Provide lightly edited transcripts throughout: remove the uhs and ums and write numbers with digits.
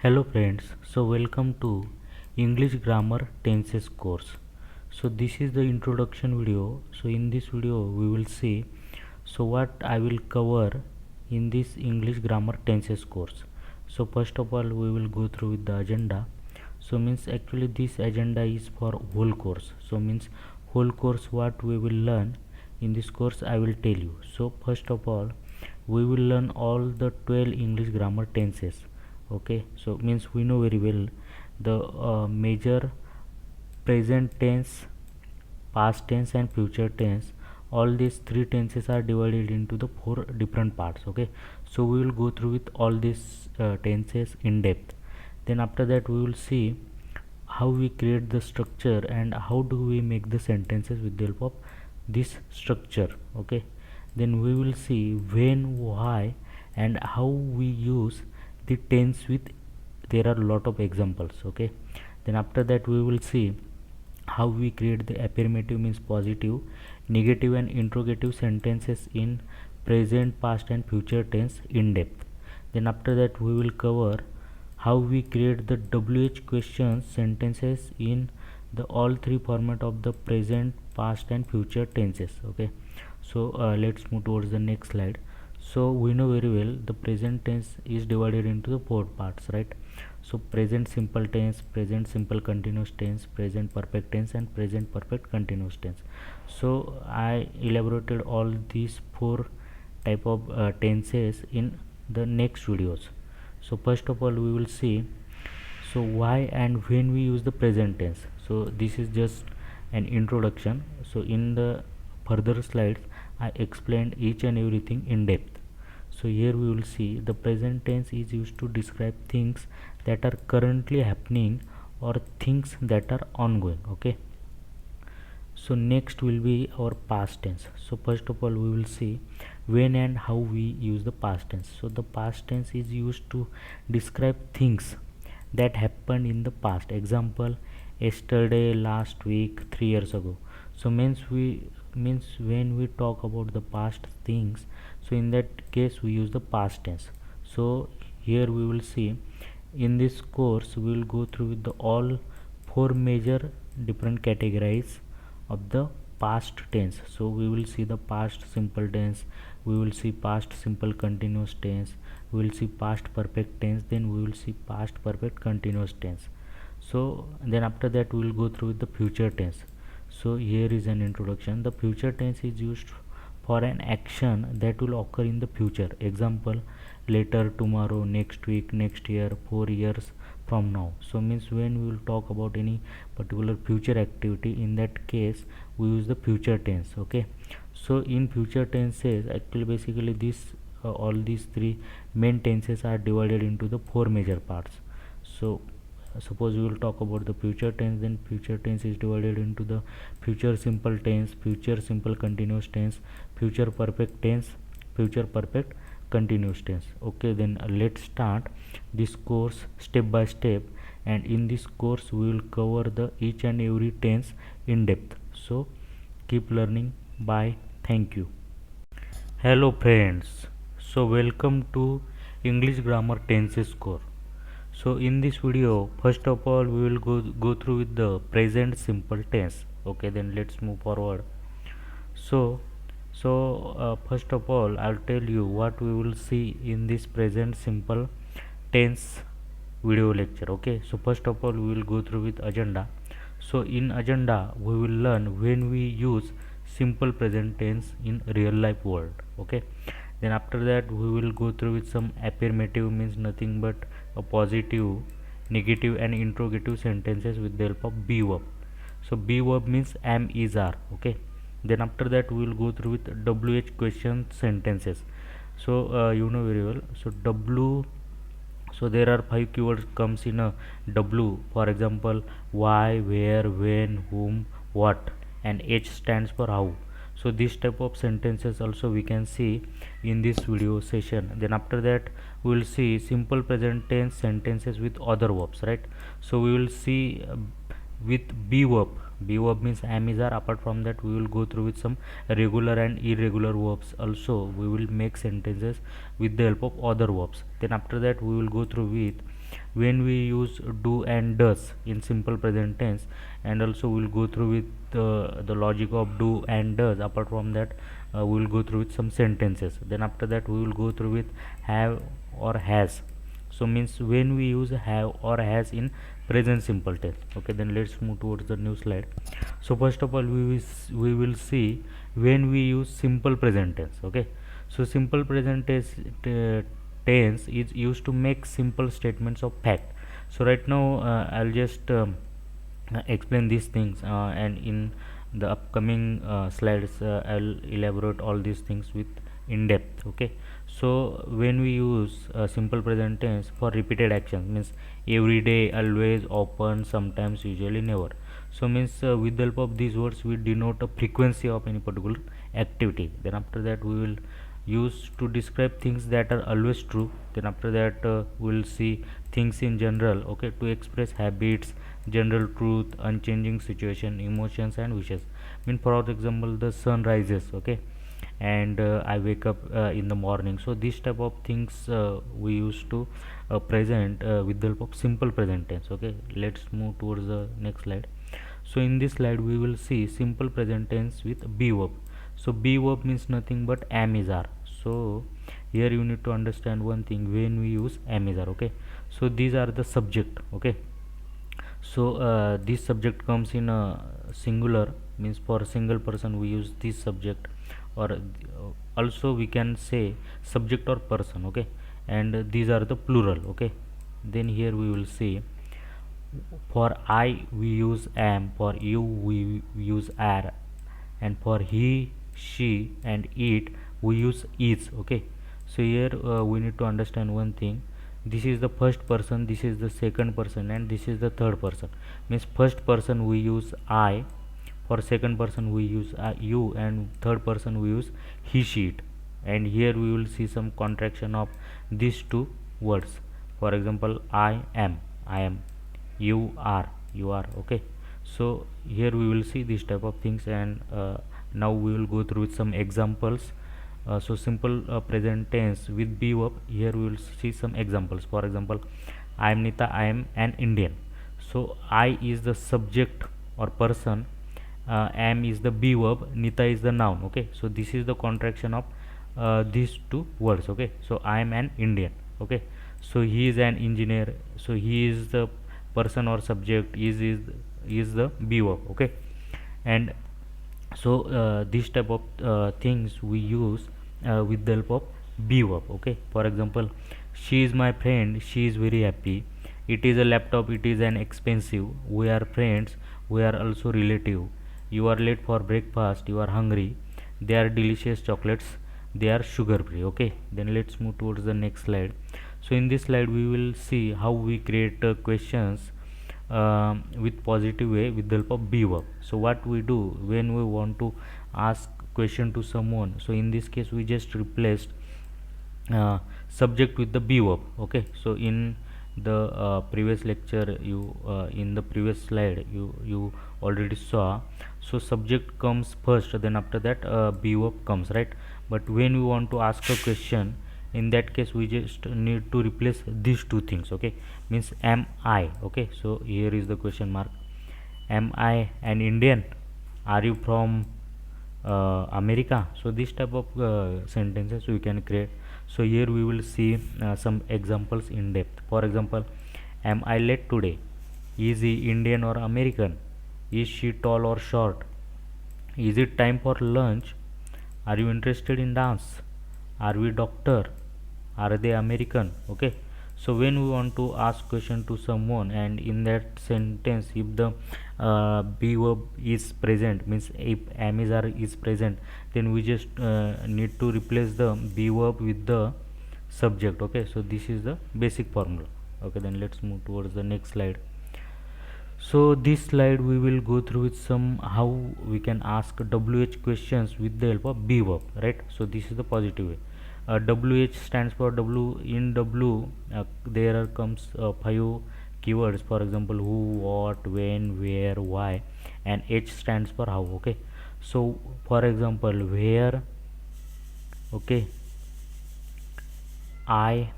Hello friends, so welcome to English Grammar Tenses course. So this is the introduction video. So in this video we will see what I will cover in this English Grammar Tenses course. So first of all we will go through with the agenda. So means actually this agenda is for whole course. So means whole course what we will learn in this course I will tell you. So first of all we will learn all the 12 English grammar tenses. Okay, so means we know very well the major present tense, past tense and future tense. All these three tenses are divided into the four different parts. Okay, so we will go through with all these tenses in depth. Then after that we will see how we create the structure and how do we make the sentences with the help of this structure. Okay, then we will see when, why and how we use the tense with there are a lot of examples. Okay, then after that we will see how we create the affirmative means positive, negative and interrogative sentences in present, past and future tense in depth. Then after that we will cover how we create the WH questions sentences in the all three format of the present, past and future tenses. Okay, so let's move towards the next slide. So we know very well the present tense is divided into the four parts, right? So present simple tense, present simple continuous tense, present perfect tense and present perfect continuous tense. So I elaborated all these four type of tenses in the next videos. So first of all we will see so why and when we use the present tense. So this is just an introduction. So in the further slides I explained each and everything in depth. So here we will see the present tense is used to describe things that are currently happening or things that are ongoing. Okay, so next will be our past tense. So first of all we will see when and how we use the past tense. So the past tense is used to describe things that happened in the past. Example, yesterday, last week, 3 years ago. So means when we talk about the past things, so in that case we use the past tense. So here we will see in this course we will go through with the all four major different categories of the past tense. So we will see the past simple tense, we will see past simple continuous tense, we will see past perfect tense, then we will see past perfect continuous tense. So then after that we will go through with the future tense. So here is an introduction. The future tense is used for an action that will occur in the future. Example, later, tomorrow, next week, next year, 4 years from now. So means when we will talk about any particular future activity, in that case we use the future tense. Okay, so in future tenses actually basically this all these three main tenses are divided into the four major parts. So suppose we will talk about the future tense, then future tense is divided into the future simple tense, future simple continuous tense, future perfect tense, future perfect continuous tense. Okay, then let's start this course step by step, and in this course we will cover the each and every tense in depth. So keep learning. Bye, thank you. Hello friends, so welcome to English grammar tenses course. So in this video first of all we will go through with the present simple tense. Okay, then let's move forward. So first of all I'll tell you what we will see in this present simple tense video lecture. Okay, so first of all we will go through with agenda. So in agenda we will learn when we use simple present tense in real life world. Okay, then after that we will go through with some affirmative means nothing but a positive, negative and interrogative sentences with the help of be verb. So be verb means am, is, are. Okay, then after that we will go through with WH question sentences. So you know very well. So W, so there are five keywords comes in a W. For example, why, where, when, whom, what, and H stands for how. So this type of sentences also we can see in this video session. Then after that we will see simple present tense sentences with other verbs, right? So we will see with be verb. Be verb means am, is, are. Apart from that we will go through with some regular and irregular verbs. Also we will make sentences with the help of other verbs. Then after that we will go through with when we use do and does in simple present tense, and also we'll go through with the logic of do and does. Apart from that, we'll go through with some sentences. Then after that we will go through with have or has. So means when we use have or has in present simple tense. Okay, then let's move towards the new slide. So first of all, we will see when we use simple present tense. Okay, so simple present tense is used to make simple statements of fact. So right now I'll just explain these things, and in the upcoming slides I'll elaborate all these things with in depth. Okay, so when we use simple present tense for repeated actions, means every day, always, often, sometimes, usually, never. So means with the help of these words we denote a frequency of any particular activity. Then after that we will use to describe things that are always true. Then after that we'll see things in general. Okay, to express habits, general truth, unchanging situation, emotions and wishes. Mean for example, the sun rises, okay, and I wake up in the morning. So this type of things we used to present with the help of simple present tense. Okay, let's move towards the next slide. So in this slide we will see simple present tense with be verb. So be verb means nothing but am is are. So here you need to understand one thing when we use am is are. Okay, so these are the subject. Okay, so this subject comes in a singular, means for a single person we use this subject, or also we can say subject or person. Okay, and these are the plural. Okay, then here we will see for I we use am, for you we use are, and for he, she and it we use is. Okay, so here we need to understand one thing. This is the first person, this is the second person, and this is the third person. Means first person we use I, for second person we use you, and third person we use he, she, it. And here we will see some contraction of these two words. For example, I am, you are, you are. Okay, so here we will see this type of things, and now we will go through with some examples. So simple present tense with be verb, here we will see some examples. For example, I am Nita, I am an Indian. So I is the subject or person, am is the be verb, Nita is the noun. Okay, so this is the contraction of these two words. Okay, so I am an Indian. Okay, so he is an engineer, so he is the person or subject, is the be verb. Okay, and so this type of things we use with the help of be verb. Okay, for example, she is my friend, she is very happy. It is a laptop, it is an expensive. We are friends, we are also relative. You are late for breakfast, you are hungry. They are delicious chocolates, they are sugar free. Okay, then let's move towards the next slide. So in this slide we will see how we create questions with positive way with the help of be verb. So what we do when we want to ask question to someone, so in this case we just replaced subject with the be verb. Okay, so in the previous lecture, you in the previous slide you already saw, so subject comes first, then after that be verb comes, right? But when we want to ask a question, in that case we just need to replace these two things. Okay, means am I. Okay, so here is the question mark. Am I an Indian? Are you from America? So this type of sentences we can create. So here we will see some examples in depth. For example, am I late today? Is he Indian or American? Is she tall or short? Is it time for lunch? Are you interested in dance? Are we doctor? Are they American? Okay, so when we want to ask question to someone, and in that sentence if the be verb is present, means if am is are is present, then we just need to replace the be verb with the subject. Okay, so this is the basic formula. Okay, then let's move towards the next slide. So this slide we will go through with some how we can ask WH questions with the help of be verb, right? So this is the positive way. WH stands for W. In W there comes 5 keywords. For example, who, what, when, where, why, and H stands for how. Okay, so for example, where, okay, I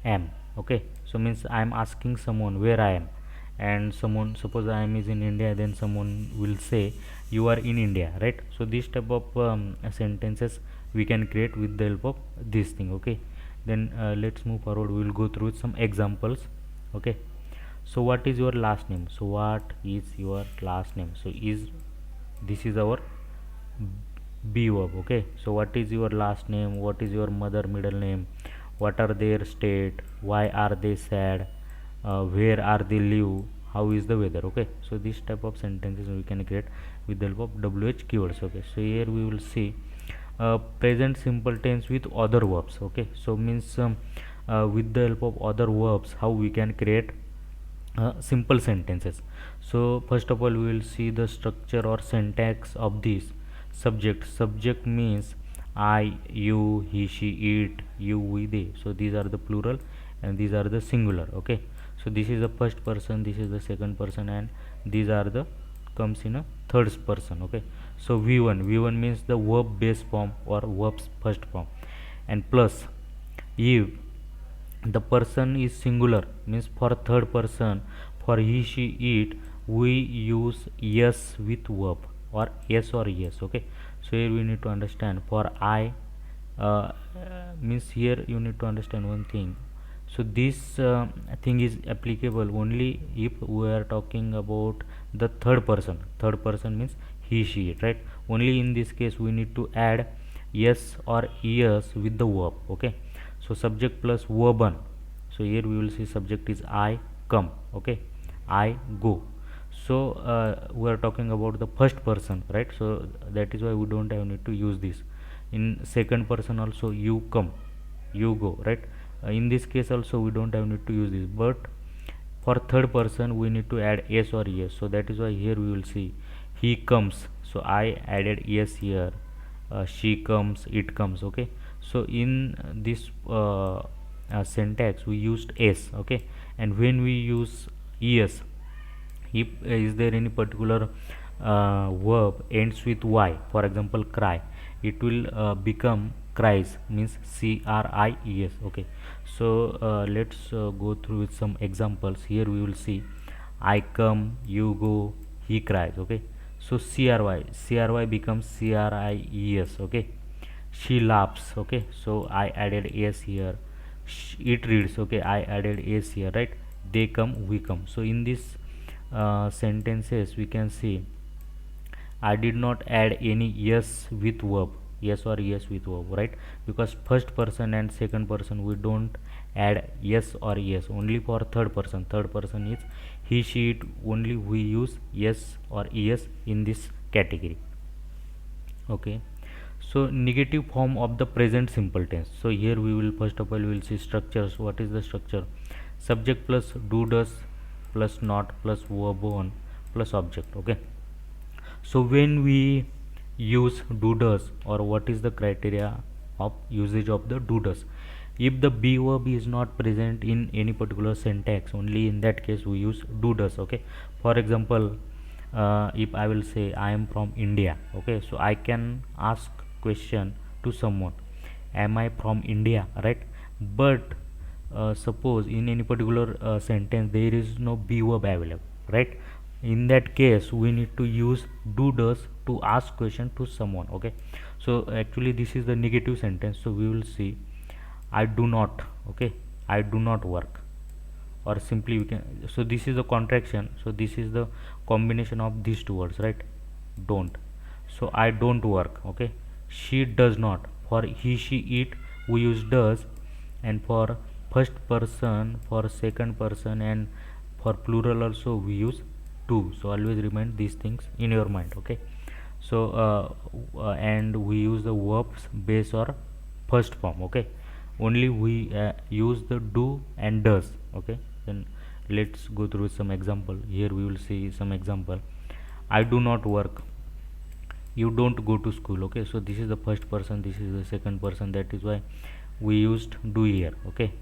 am. Okay, So means I am asking someone where I am, and someone, suppose I am is in India, then someone will say you are in India, right? So this type of sentences we can create with the help of this thing. Okay, then let's move forward. We will go through some examples. Okay, so what is your last name? So what is your last name? So is, this is our B verb. Okay, so what is your last name? What is your mother middle name? What are their state? Why are they sad? Where are they live? How is the weather? Okay, so this type of sentences we can create with the help of WH keywords. Okay, so here we will see present simple tense with other verbs. Okay, so means with the help of other verbs, how we can create simple sentences. So first of all, we will see the structure or syntax of this. Subject means I, you, he, she, it, you, we, they. So these are the plural and these are the singular. Okay, so this is the first person, this is the second person, and these are the comes in a third person. Okay, so v1 means the verb base form or verb's first form, and plus if the person is singular means for third person, for he, she, it, we use yes with verb or yes or yes. Okay, so here we need to understand for I means here you need to understand one thing. So this thing is applicable only if we are talking about the third person means he, she, it, right? Only in this case we need to add yes or yes with the verb. Okay, so subject plus verb 1. So here we will see subject is I come. Okay, I go. So we are talking about the first person, right? So that is why we don't have need to use this. In second person also, you come, you go, right? In this case also we don't have need to use this, but for third person we need to add yes or yes. So that is why here we will see he comes, so I added yes here. She comes, it comes. Okay, so in this syntax we used s. Okay, and when we use yes, if is there any particular verb ends with y, for example cry, it will become cries, means cries. Okay, so let's go through with some examples. Here we will see I come, you go, he cries. Okay, so cry becomes cries. Okay, she laughs. Okay, so I added s here. It reads. Okay, I added s here, right? They come, we come. So in this sentences we can see I did not add any yes with verb, yes or yes with verb, right? Because first person and second person we don't add yes or yes. Only for third person. Third person is he, she, it. Only we use yes or yes in this category. Okay, so negative form of the present simple tense. So here we will first of all we will see structures. What is the structure? Subject plus do, does plus not plus verb 1 plus object. Okay, so when we use do, does, or what is the criteria of usage of the do, does? If the be verb is not present in any particular syntax, only in that case we use do, does. Okay, for example, if I will say I am from India. Okay, so I can ask question to someone, am I from India, right? But suppose in any particular sentence there is no be verb available, right? In that case we need to use do, does to ask question to someone. Okay, so actually this is the negative sentence. So we will see I do not. Okay, I do not work, or simply we can, so this is the contraction. So this is the combination of these two words, right? Don't. So I don't work. Okay, she does not. For he, she, it we use does, and for first person, for second person, and for plural also we use do. So always remind these things in your mind. Okay, so and we use the verbs base or first form. Okay, only we use the do and does. Okay, then let's go through some example. Here we will see some example. I do not work, you don't go to school. Okay, so this is the first person, this is the second person, that is why we used do here. Okay,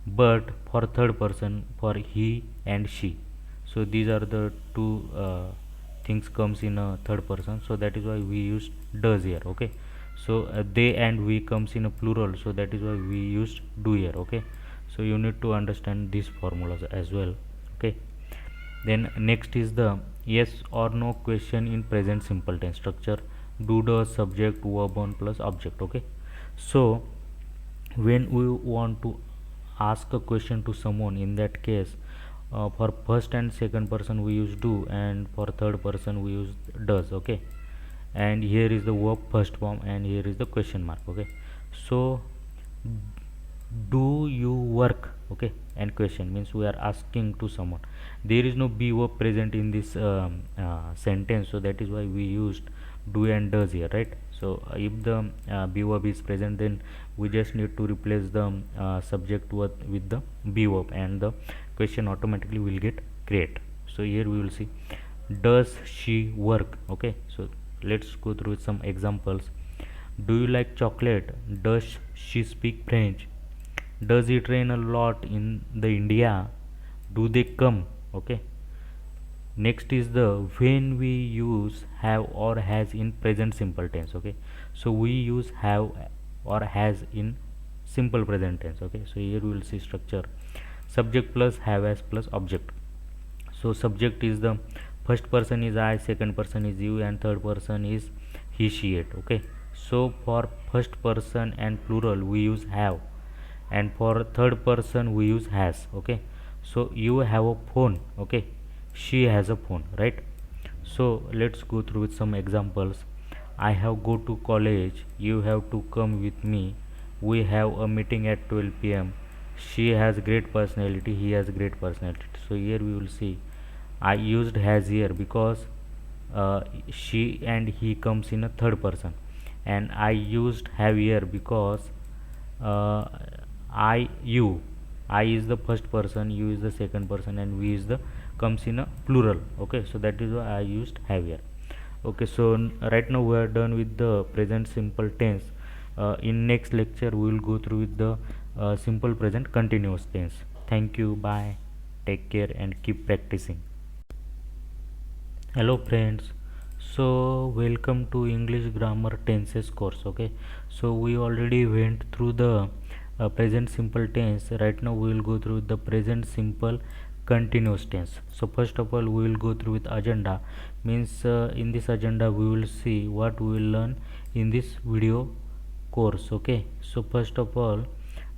but for third person, for he and she, so these are the two things comes in a third person, so that is why we used does here. Okay, so they and we comes in a plural, so that is why we used do here. Okay, So you need to understand these formulas as well. Okay, then next is the yes or no question in present simple tense structure. Do, does, subject, verb on plus object. Okay, so when we want to ask a question to someone, in that case, for first and second person we use do, and for third person we use does. Okay, and here is the verb first form and here is the question mark. Okay, so do you work? Okay, and question means we are asking to someone. There is no be verb present in this sentence, so that is why we used do and does here, right? So if the be verb is present, then we just need to replace the subject word with the be verb and the question automatically will get create. So here we will see, does she work? Okay, so let's go through some examples. Do you like chocolate? Does she speak French? Does it rain a lot in the India? Do they come? Okay, next is the when we use have or has in present simple tense. Okay, so we use have or has in simple present tense. Okay, so here we will see structure: subject plus have as plus object. So subject is the first person is I, second person is you, and third person is he, she, it. Okay, so for first person and plural we use have, and for third person we use has. Okay, so you have a phone. Okay, she has a phone, right? So let's go through with some examples. I have go to college, you have to come with me, we have a meeting at 12 p.m. She has great personality, he has great personality. So here we will see I used has here because she and he comes in a third person, and I used have here because uh, I is the first person, you is the second person, and we is the comes in a plural. Okay, so that is why I used have here. Okay, so right now we are done with the present simple tense. In next lecture we will go through with the simple present continuous tense. Thank you, bye, take care and keep practicing. Hello friends, so welcome to English grammar tenses course. Okay, so we already went through the present simple tense. Right now we will go through the present simple continuous tense. So first of all we will go through with agenda, means in this agenda we will see what we will learn in this video course. Okay, so first of all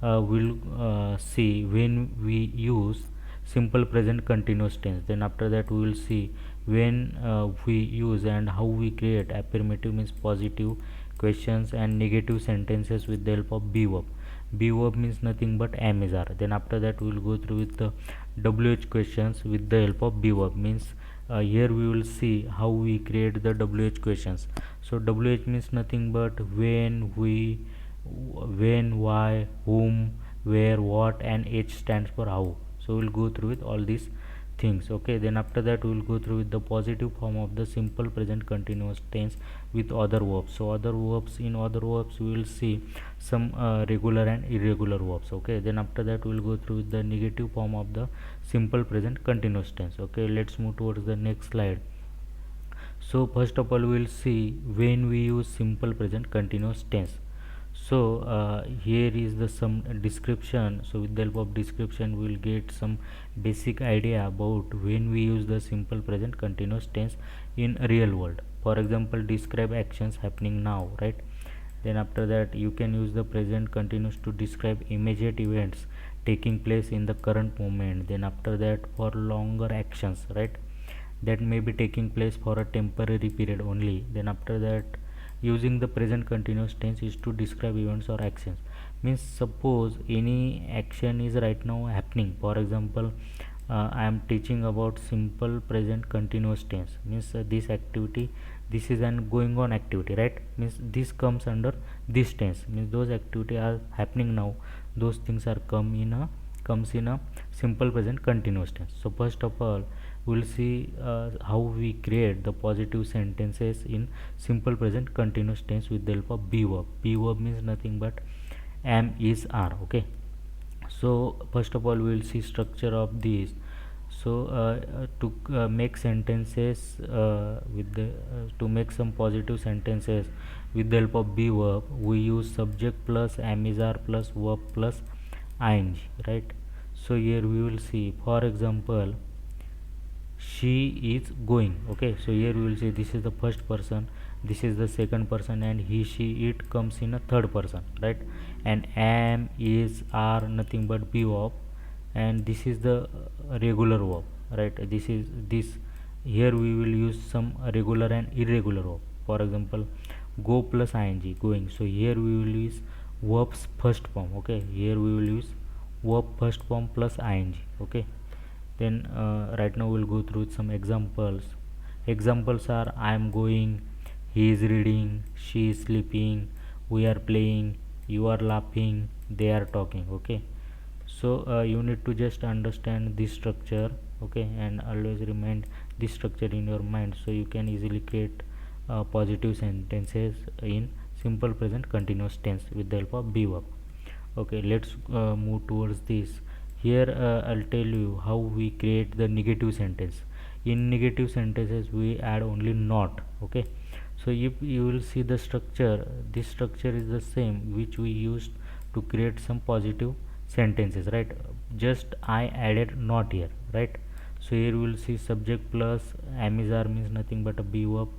we'll see when we use simple present continuous tense. Then after that we will see when we use and how we create affirmative means positive questions and negative sentences with the help of be verb. Be verb means nothing but am is are. Then after that we will go through with the WH questions with the help of be verb, means here we will see how we create the WH questions. So WH means nothing but when, we, when, why, whom, where, what, and H stands for how. So we'll go through with all these things. Okay, then after that we will go through with the positive form of the simple present continuous tense with other verbs. So other verbs, in other verbs we will see some regular and irregular verbs. Okay, then after that we will go through with the negative form of the simple present continuous tense. Okay, let's move towards the next slide. So first of all we will see when we use simple present continuous tense. So here is the some description. So with the help of description we will get some basic idea about when we use the simple present continuous tense in real world. For example, describe actions happening now, right? Then after that you can use the present continuous to describe immediate events taking place in the current moment. Then after that, for longer actions, right, that may be taking place for a temporary period only. Then after that, using the present continuous tense is to describe events or actions, means suppose any action is right now happening. For example, I am teaching about simple present continuous tense, means this activity, this is an going on activity, right, means this comes under this tense, means those activity are happening now, those things are comes in a simple present continuous tense. So first of all we'll see how we create the positive sentences in simple present continuous tense with the help of be verb. Be verb means nothing but am, is, are. Okay, so first of all we will see structure of this. So to make sentences with the to make some positive sentences with the help of be verb, we use subject plus am, is, are plus verb plus ing, right? So here we will see, for example, she is going. Okay, so here we will see this is the first person, this is the second person, and he, she, it comes in a third person, right? And am, is, are nothing but be verb, and this is the regular verb, right? This is this. Here we will use some regular and irregular verb. For example, go plus ing, going. So here we will use verbs first form. Okay, here we will use verb first form plus ing. Okay, then right now we'll go through some examples are I am going, he is reading, she is sleeping, we are playing, you are laughing, they are talking. Okay, so you need to just understand this structure. Okay, and always remind this structure in your mind, so you can easily create positive sentences in simple present continuous tense with the help of be verb. Okay, let's move towards this. Here I'll tell you how we create the negative sentence. In negative sentences we add only not. Okay, so if you will see the structure, this structure is the same which we used to create some positive sentences, right? Just I added not here, right? So here we will see subject plus amizar means nothing but a be verb,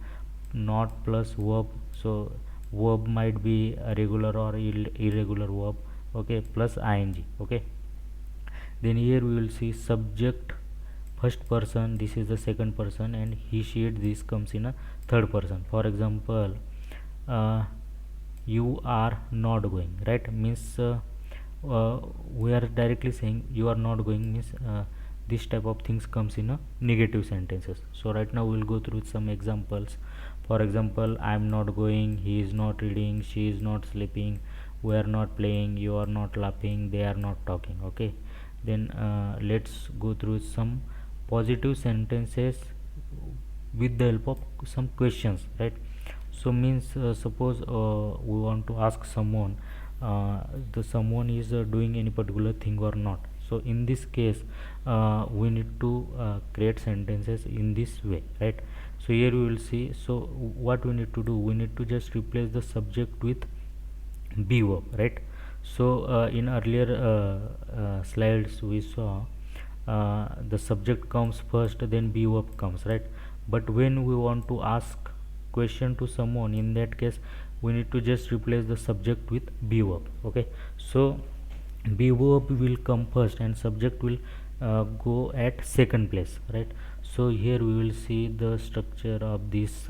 not plus verb. So verb might be a regular or irregular verb. Okay, plus ing. Okay, then here we will see subject first person, this is the second person, and he, she, it, this comes in a third person. For example, uh, you are not going, right? Means we are directly saying you are not going, means this type of things comes in a negative sentences. So right now we will go through some examples. For example, I am not going, he is not reading, she is not sleeping, we are not playing, you are not laughing, they are not talking. Okay, then let's go through some positive sentences with the help of some questions, right? So means suppose we want to ask someone, the someone is doing any particular thing or not. So in this case we need to create sentences in this way, right? So here we will see, so what we need to do, we need to just replace the subject with be verb, right? So in earlier slides we saw the subject comes first, then be verb comes, right? But when we want to ask question to someone, in that case we need to just replace the subject with be verb. Okay, so be verb will come first and subject will go at second place, right? So here we will see the structure of this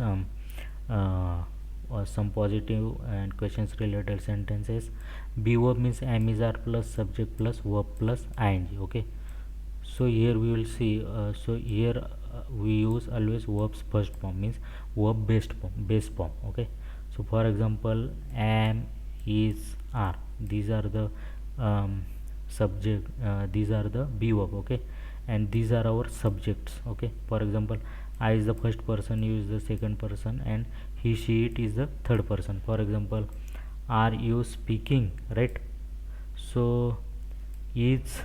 or some positive and questions related sentences. Be verb means am is are plus subject plus verb plus ing. Okay, so here we will see, so here we use always verbs first form, means verb base form. Okay, so for example, am, is, are, these are the subject, these are the be verb. Okay, and these are our subjects. Okay, for example, I is the first person, you is the second person, and he, she, it is the third person. For example, are you speaking, right? So is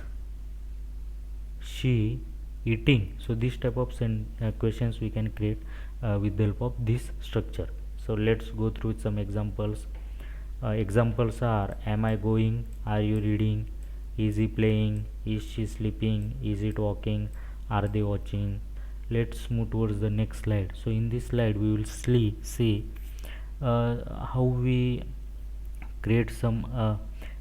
she eating? So this type of questions we can create with the help of this structure. So let's go through some examples. Examples are am I going, are you reading, is he playing, is she sleeping, is it walking, are they watching. Let's move towards the next slide. So in this slide we will see how we create some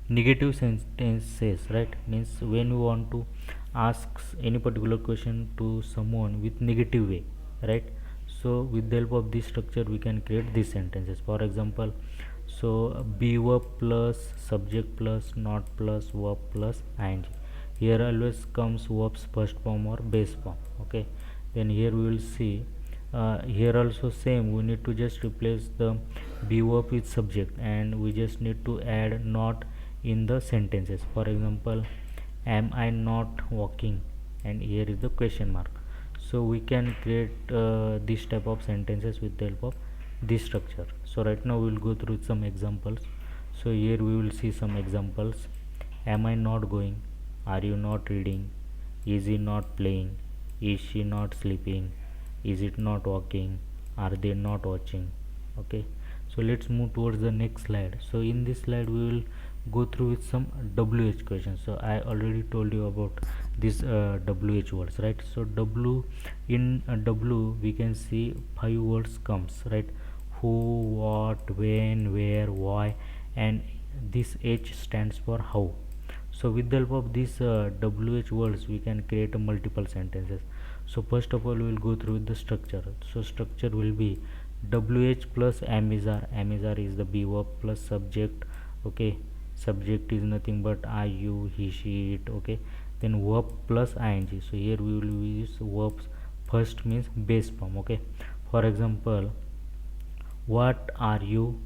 negative sentences, right? Means when we want to ask any particular question to someone with negative way, right? So with the help of this structure we can create these sentences. For example, so be verb plus subject plus not plus verb plus ing. Here always comes verbs first form or base form. Okay, then here we will see, here also same, we need to just replace the be verb with subject, and we just need to add not in the sentences. For example, am I not walking, and here is the question mark. So we can create this type of sentences with the help of this structure. So right now we will go through some examples. So here we will see some examples. Am I not going, are you not reading, is he not playing, is she not sleeping, is it not walking, are they not watching. Okay, so let's move towards the next slide. So in this slide we will go through with some WH questions. So I already told you about this WH words, right? So W, in W we can see 5 words comes, right? Who, what, when, where, why, and this H stands for how. So with the help of these WH words we can create a multiple sentences. So first of all we will go through the structure. So structure will be WH plus amizar. Amizar is the be verb plus subject. Okay, subject is nothing but I, you, he, she, it. Okay, then verb plus ing. So here we will use verbs. First means base form. Okay, for example, what are you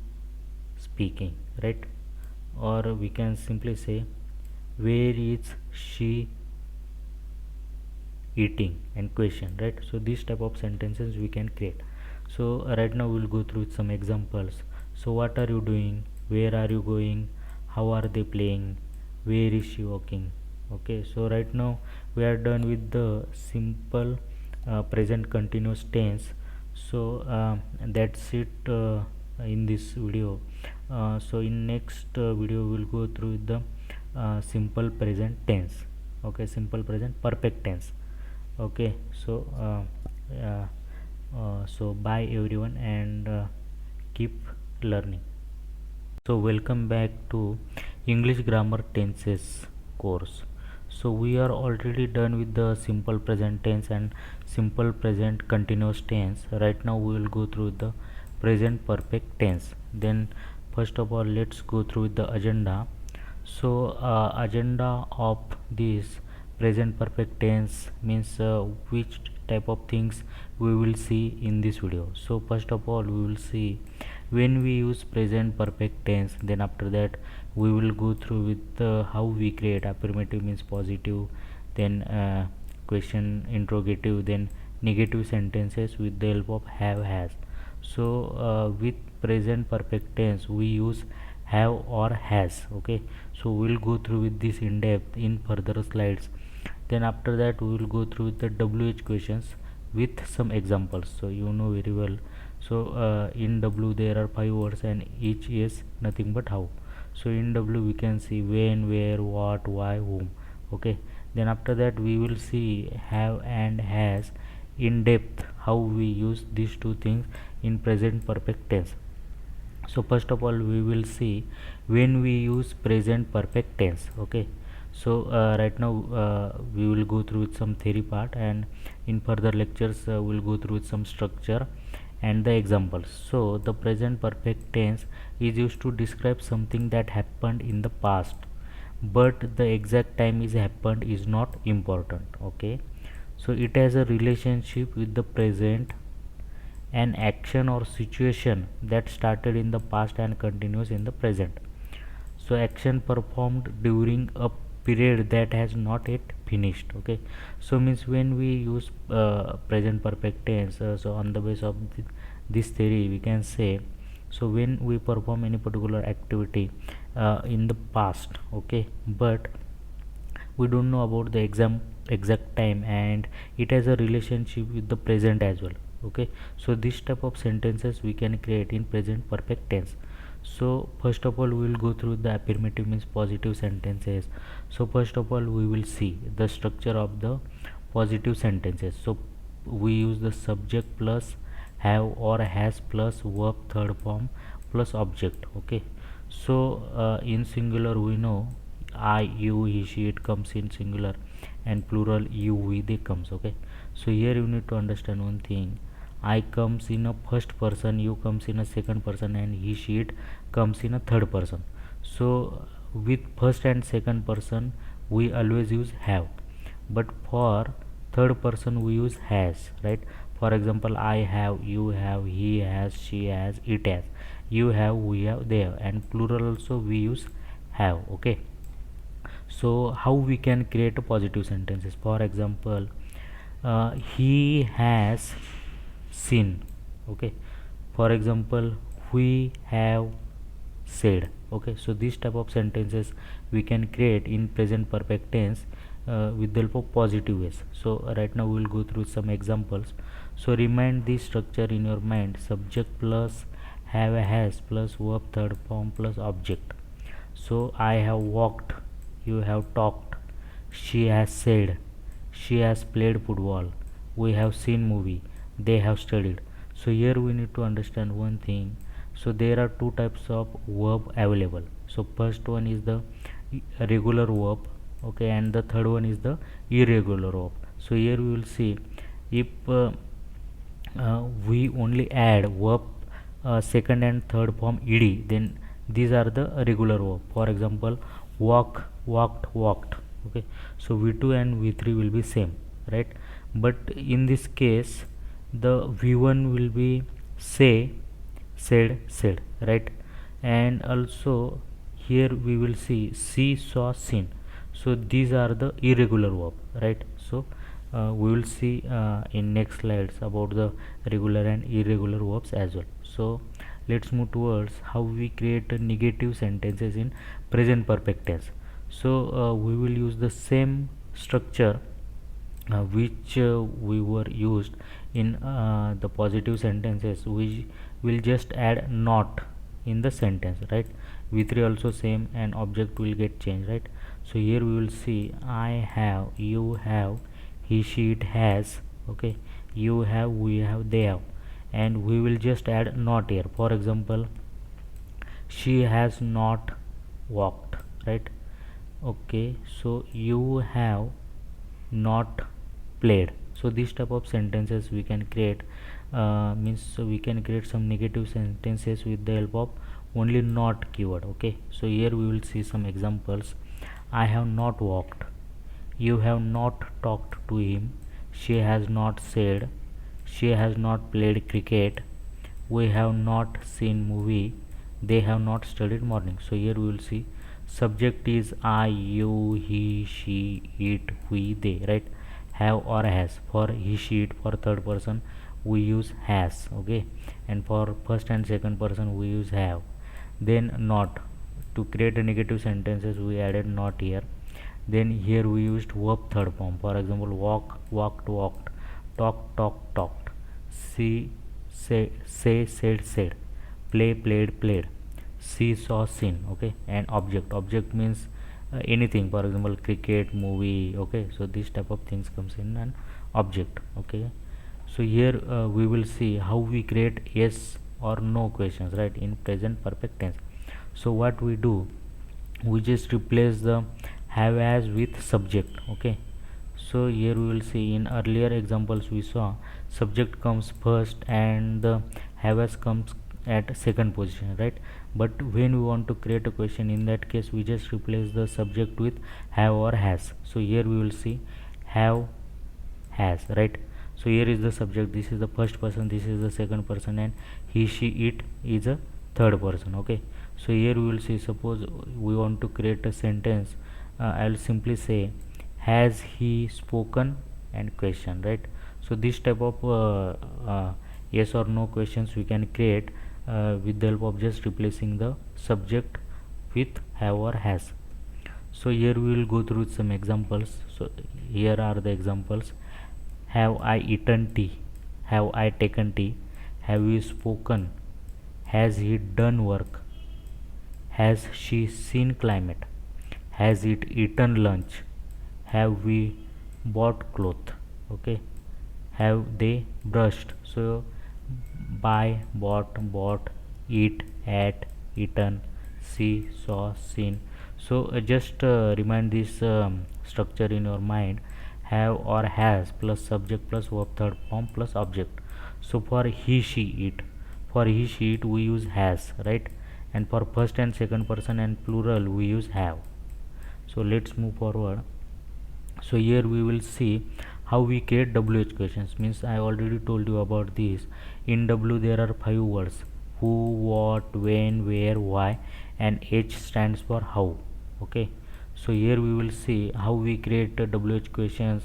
speaking, right? Or we can simply say where is she eating, and question, right? So this type of sentences we can create. So right now we'll go through some examples. So what are you doing, where are you going, how are they playing, where is she walking. Okay, so right now we are done with the simple present continuous tense. So that's it in this video. So in next video we'll go through the simple present tense. Okay, simple present perfect tense. Okay, so so bye everyone, and keep learning. So welcome back to English grammar tenses course. So we are already done with the simple present tense and simple present continuous tense. Right now we will go through the present perfect tense. Then first of all let's go through the agenda. So agenda of this present perfect tense means which type of things we will see in this video. So first of all we will see when we use present perfect tense. Then after that we will go through with how we create affirmative means positive, then question interrogative, then negative sentences with the help of have, has. So with present perfect tense we use have or has. Okay, so we'll go through with this in depth in further slides. Then after that we will go through the WH questions with some examples, so you know very well. So in W there are 5 words and each is nothing but how. So in W we can see when, where, what, why, whom. Okay, then after that we will see have and has in depth how we use these two things in present perfect tense. So first of all we will see when we use present perfect tense. Okay, so right now we will go through with some theory part, and in further lectures we'll go through with some structure and the examples. So the present perfect tense is used to describe something that happened in the past, but the exact time is happened is not important. Okay, so it has a relationship with the present, an action or situation that started in the past and continues in the present. So action performed during a period that has not yet finished. Okay, so means when we use present perfect tense, so on the basis of this theory we can say, so when we perform any particular activity in the past, okay, but we don't know about the exact time, and it has a relationship with the present as well. Okay, so this type of sentences we can create in present perfect tense. So first of all we will go through the affirmative means positive sentences. So first of all we will see the structure of the positive sentences. So we use the subject plus have or has plus verb third form plus object. Okay, so in singular we know I, you, he, she, it comes in singular, and plural you, we, they comes. Okay, so here you need to understand one thing. I comes in a first person, you comes in a second person, and he, she, it comes in a third person. So with first and second person we always use have, but for third person we use has, right? For example, I have, you have, he has, she has, it has, you have, we have, they have, and plural also we use have. Okay, so how we can create a positive sentences? For example, he has seen. Okay, for example, we have said. Okay, so this type of sentences we can create in present perfect tense with the help of positive ways. So right now we will go through some examples. So remind this structure in your mind: subject plus have, has plus verb third form plus object. So I have walked, you have talked, she has said, she has played football, we have seen movie, they have studied. So here we need to understand one thing. So there are two types of verb available. So first one is the regular verb, okay, and the third one is the irregular verb. So here we will see, if we only add verb second and third form ed, then these are the regular verb. For example, walk, walked, walked, okay. So v2 and v3 will be same, right? But in this case the v1 will be say, said, said, right? And also here we will see, saw, seen. So these are the irregular verb, right? So we will see in next slides about the regular and irregular verbs as well. So let's move towards how we create negative sentences in present perfect tense. So we will use the same structure which we were used in the positive sentences. We will just add not in the sentence, right? v3 also same, and object will get changed, right? So here we will see I have, you have, he, she, it has, okay, you have, we have, they have, and we will just add not here. For example, she has not walked, right? Okay, so you have not played. So this type of sentences we can create, means we can create some negative sentences with the help of only not keyword, okay. So here we will see some examples. I have not walked, you have not talked to him, she has not said, she has not played cricket, we have not seen movie, they have not studied morning. So here we will see subject is I, you, he, she, it, we, they, right? Have or has. For he, she, it, for third person we use has, okay, and for first and second person we use have. Then not, to create a negative sentences we added not here. Then here we used verb third form. For example, walk, walked, walked, talk, talked, talked, see, say, said, said, play, played, played, see, saw, seen, okay. And object means anything. For example, cricket, movie, okay. So this type of things comes in an object, okay. So here we will see how we create yes or no questions, right, in present perfect tense. So what we do, we just replace the have as with subject, okay. So here we will see in earlier examples we saw subject comes first and the have as comes at second position, right? But when we want to create a question, in that case we just replace the subject with have or has. So here we will see have, has, right? So here is the subject, this is the first person, this is the second person, and he, she, it is a third person, okay. So here we will see, suppose we want to create a sentence, I will simply say has he spoken and question, right? So this type of yes or no questions we can create with the help of just replacing the subject with have or has. So here we will go through some examples. So here are the examples. Have I eaten tea? Have I taken tea? Have you spoken? Has he done work? Has she seen climate? Has it eaten lunch? Have we bought cloth? Okay. Have they brushed? So buy, bought, eat, ate, eaten, see, saw, seen. So just remind this structure in your mind. Have or has plus subject plus verb third form plus object. So for he, she, it, for he, she, it we use has, right? And for first and second person and plural we use have. So let's move forward. So here we will see how we create WH questions. Means I already told you about this. In W there are 5 words: who, what, when, where, why, and H stands for how, okay. So here we will see how we create WH questions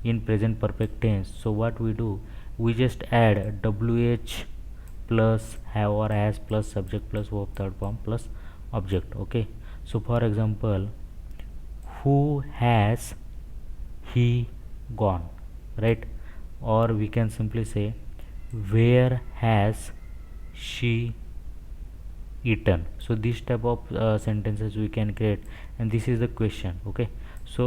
in present perfect tense. So what we do, we just add WH plus have or has plus subject plus verb third form plus object, okay. So for example, who has he gone, right? Or we can simply say where has she eaten. So this type of sentences we can create, and this is the question. Okay, so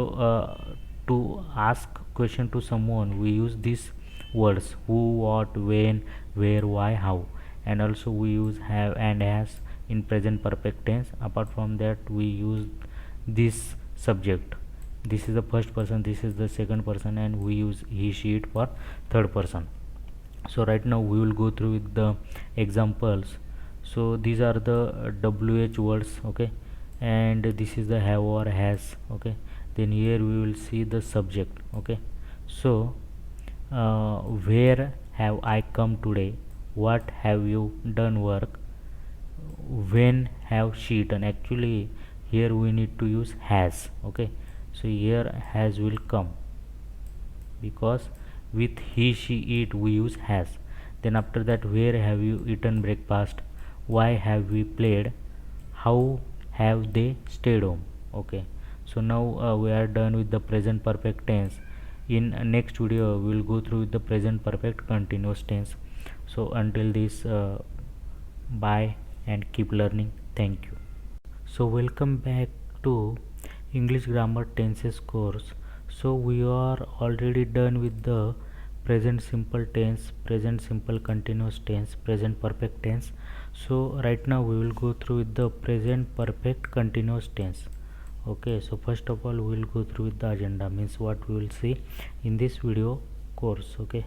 to ask question to someone we use these words: who, what, when, where, why, how. And also we use have and has in present perfect tense. Apart from that, we use this subject. This is the first person, this is the second person, and we use he, she, it for third person. So right now we will go through with the examples. So these are the wh words. Okay, and this is the have or has. Okay, then here we will see the subject. Okay, so where have I come today, what have you done work, when have she done. Actually here we need to use has. Okay, so here has will come because with he, she, it we use has. Then after that, where have you eaten breakfast, why have we played, how have they stayed home. Okay, so now we are done with the present perfect tense. In next video we will go through with the present perfect continuous tense. So until this, bye and keep learning. Thank you. So welcome back to English grammar tenses course. So we are already done with the present simple tense, present simple continuous tense, present perfect tense. So right now we will go through with the present perfect continuous tense. Okay, so first of all we will go through with the agenda, means what we will see in this video course. Okay,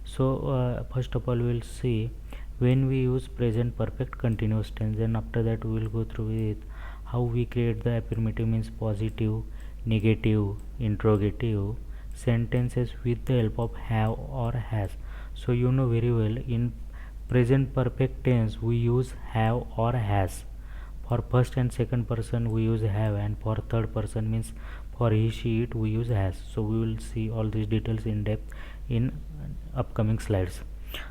so first of all we will see when we use present perfect continuous tense. Then after that we will go through with how we create the affirmative, means positive, negative, interrogative sentences with the help of have or has. So you know very well, in present perfect tense we use have or has. For first and second person we use have, and for third person, means for he, she, it, we use has. So we will see all these details in depth in upcoming slides.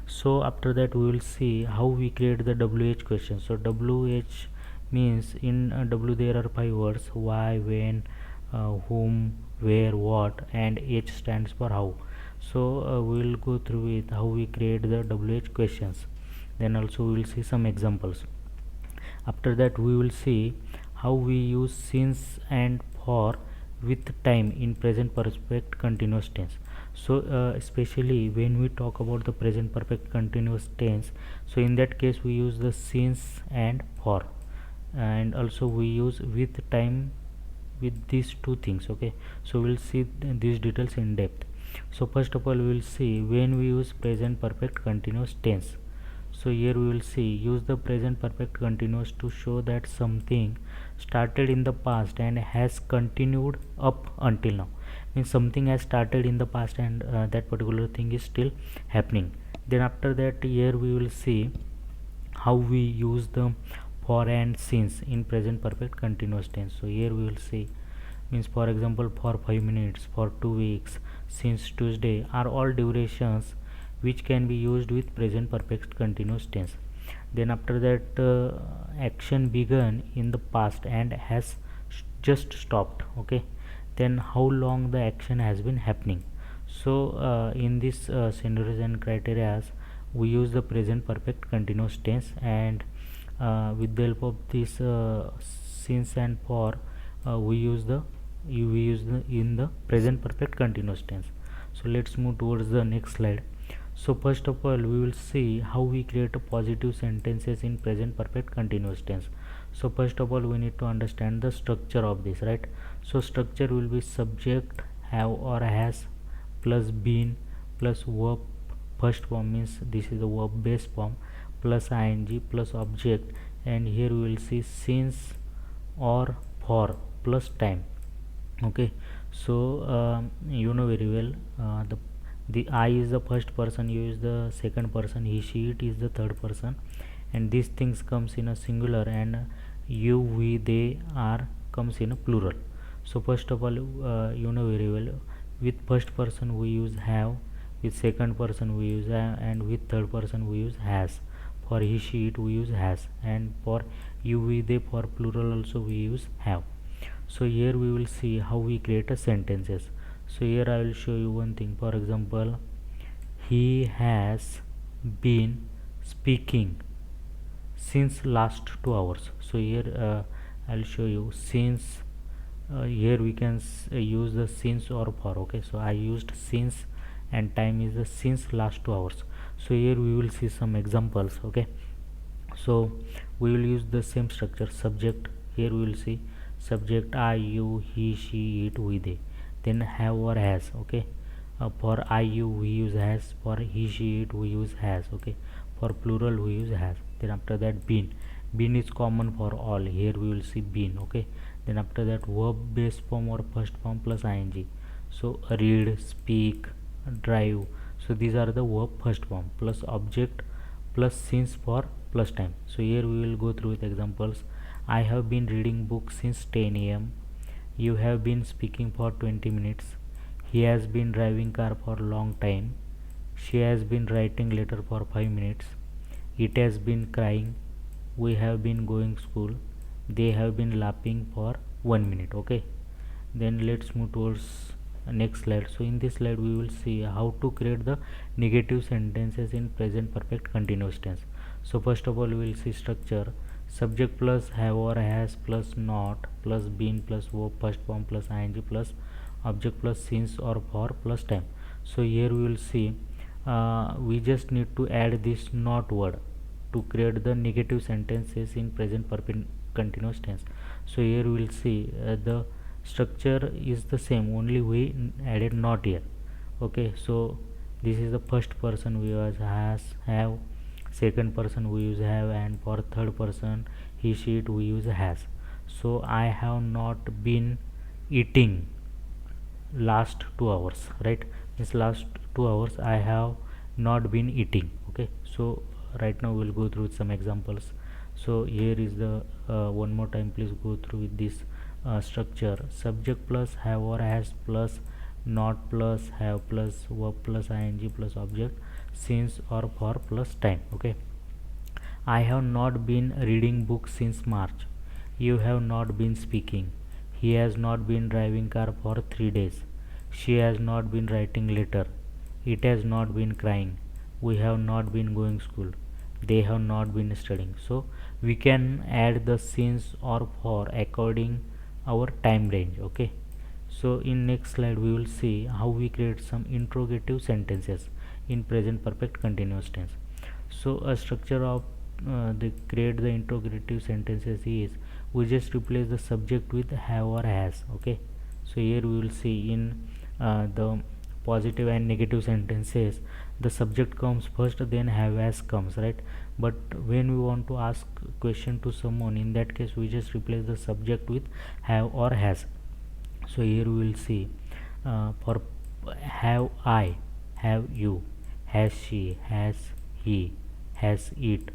So after that we will see how we create the WH question. So WH means in W there are 5 words: why, when, whom, where, what, and H stands for how. So we will go through with how we create the WH questions. Then also we will see some examples. After that we will see how we use since and for with time in present perfect continuous tense. So especially when we talk about the present perfect continuous tense, so in that case we use the since and for, and also we use with time with these two things. Okay, so we'll see these details in depth. So first of all we will see when we use present perfect continuous tense. So here we will see use the present perfect continuous to show that something started in the past and has continued up until now. Means something has started in the past and that particular thing is still happening. Then after that, here we will see how we use the for and since in present perfect continuous tense. So here we will see, means for example, for 5 minutes, for 2 weeks, since Tuesday are all durations which can be used with present perfect continuous tense. Then after that, action began in the past and has just stopped. Okay, then how long the action has been happening. So in this scenarios and criteria we use the present perfect continuous tense, and with the help of this since and for, we use the in the present perfect continuous tense. So let's move towards the next slide. So first of all we will see how we create a positive sentences in present perfect continuous tense. So first of all we need to understand the structure of this, right? So structure will be subject, have or has, plus been, plus verb first form, means this is the verb base form, plus ing, plus object, and here we will see since or for plus time. Okay, so you know very well, the I is the first person, you is the second person, he, she, it is the third person, and these things comes in a singular, and you, we, they, are comes in a plural. So first of all, you know very well, with first person we use have, with second person we use have, and with third person we use has. For he, she, it we use has, and for you, we, they, for plural also we use have. So here we will see how we create a sentences. So here I will show you one thing. For example, he has been speaking since last 2 hours. So here I'll show you since. Here we can use the since or for. Okay, so I used since and time is the since last 2 hours. So here we will see some examples. Okay, so we will use the same structure. Subject, here we will see subject I, you, he, she, it, we, they. Then have or has. Okay, for I, you we use has, for he, she, it we use has. Okay, for plural we use has. Then after that been is common for all. Here we will see been. Okay, then after that verb base form or first form plus ing. So read, speak, drive. So these are the verb first form plus object plus since for plus time. So here we will go through with examples. I have been reading books since 10 a.m. You have been speaking for 20 minutes. He has been driving car for a long time. She has been writing letter for 5 minutes. It has been crying. We have been going school. They have been laughing for 1 minute. Okay, then let's move towards next slide. So in this slide we will see how to create the negative sentences in present perfect continuous tense. So first of all we will see structure. Subject plus have or has plus not plus been plus verb first form plus ing plus object plus since or for plus time. So here we will see we just need to add this not word to create the negative sentences in present perfect continuous tense. So here we will see the structure is the same, only we added not here. Okay, so this is the first person we use has, have, second person we use have, and for third person he, she, it we use has. So I have not been eating last 2 hours, right? This last 2 hours I have not been eating. Okay, so right now we'll go through some examples. So here is the one more time please go through with this structure. Subject plus have or has plus not plus have plus verb plus ing plus object since or for plus time. Okay, I have not been reading books since March. You have not been speaking. He has not been driving car for 3 days. She has not been writing letter. It has not been crying. We have not been going school. They have not been studying. So we can add the since or for according our time range. Okay, so in next slide we will see how we create some interrogative sentences in present perfect continuous tense. So a structure of the create the interrogative sentences is we just replace the subject with have or has. Okay, so here we will see in the positive and negative sentences the subject comes first, then have as comes, right? But when we want to ask question to someone, in that case we just replace the subject with have or has. So here we will see for have I, have you, has she, has he, has it,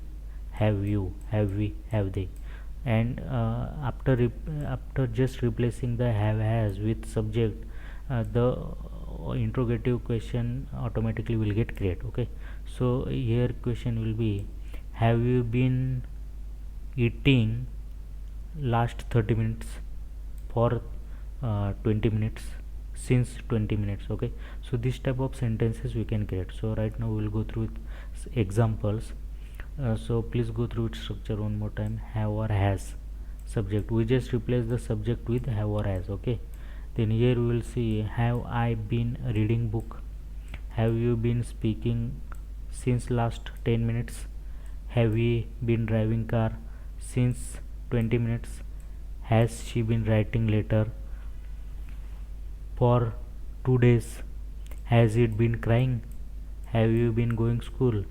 have you, have we, have they. And after just replacing the have has with subject, the interrogative question automatically will get created. Okay, so here question will be have you been eating last 30 minutes for 20 minutes since 20 minutes. Okay, so this type of sentences we can create. So right now we will go through examples. So please go through its structure one more time. Have or has subject, we just replace the subject with have or has. Okay, then here we will see have I been reading book. Have you been speaking since last 10 minutes? Have we been driving car since 20 minutes? Has she been writing letter for 2 days? Has it been crying? Have you been going school?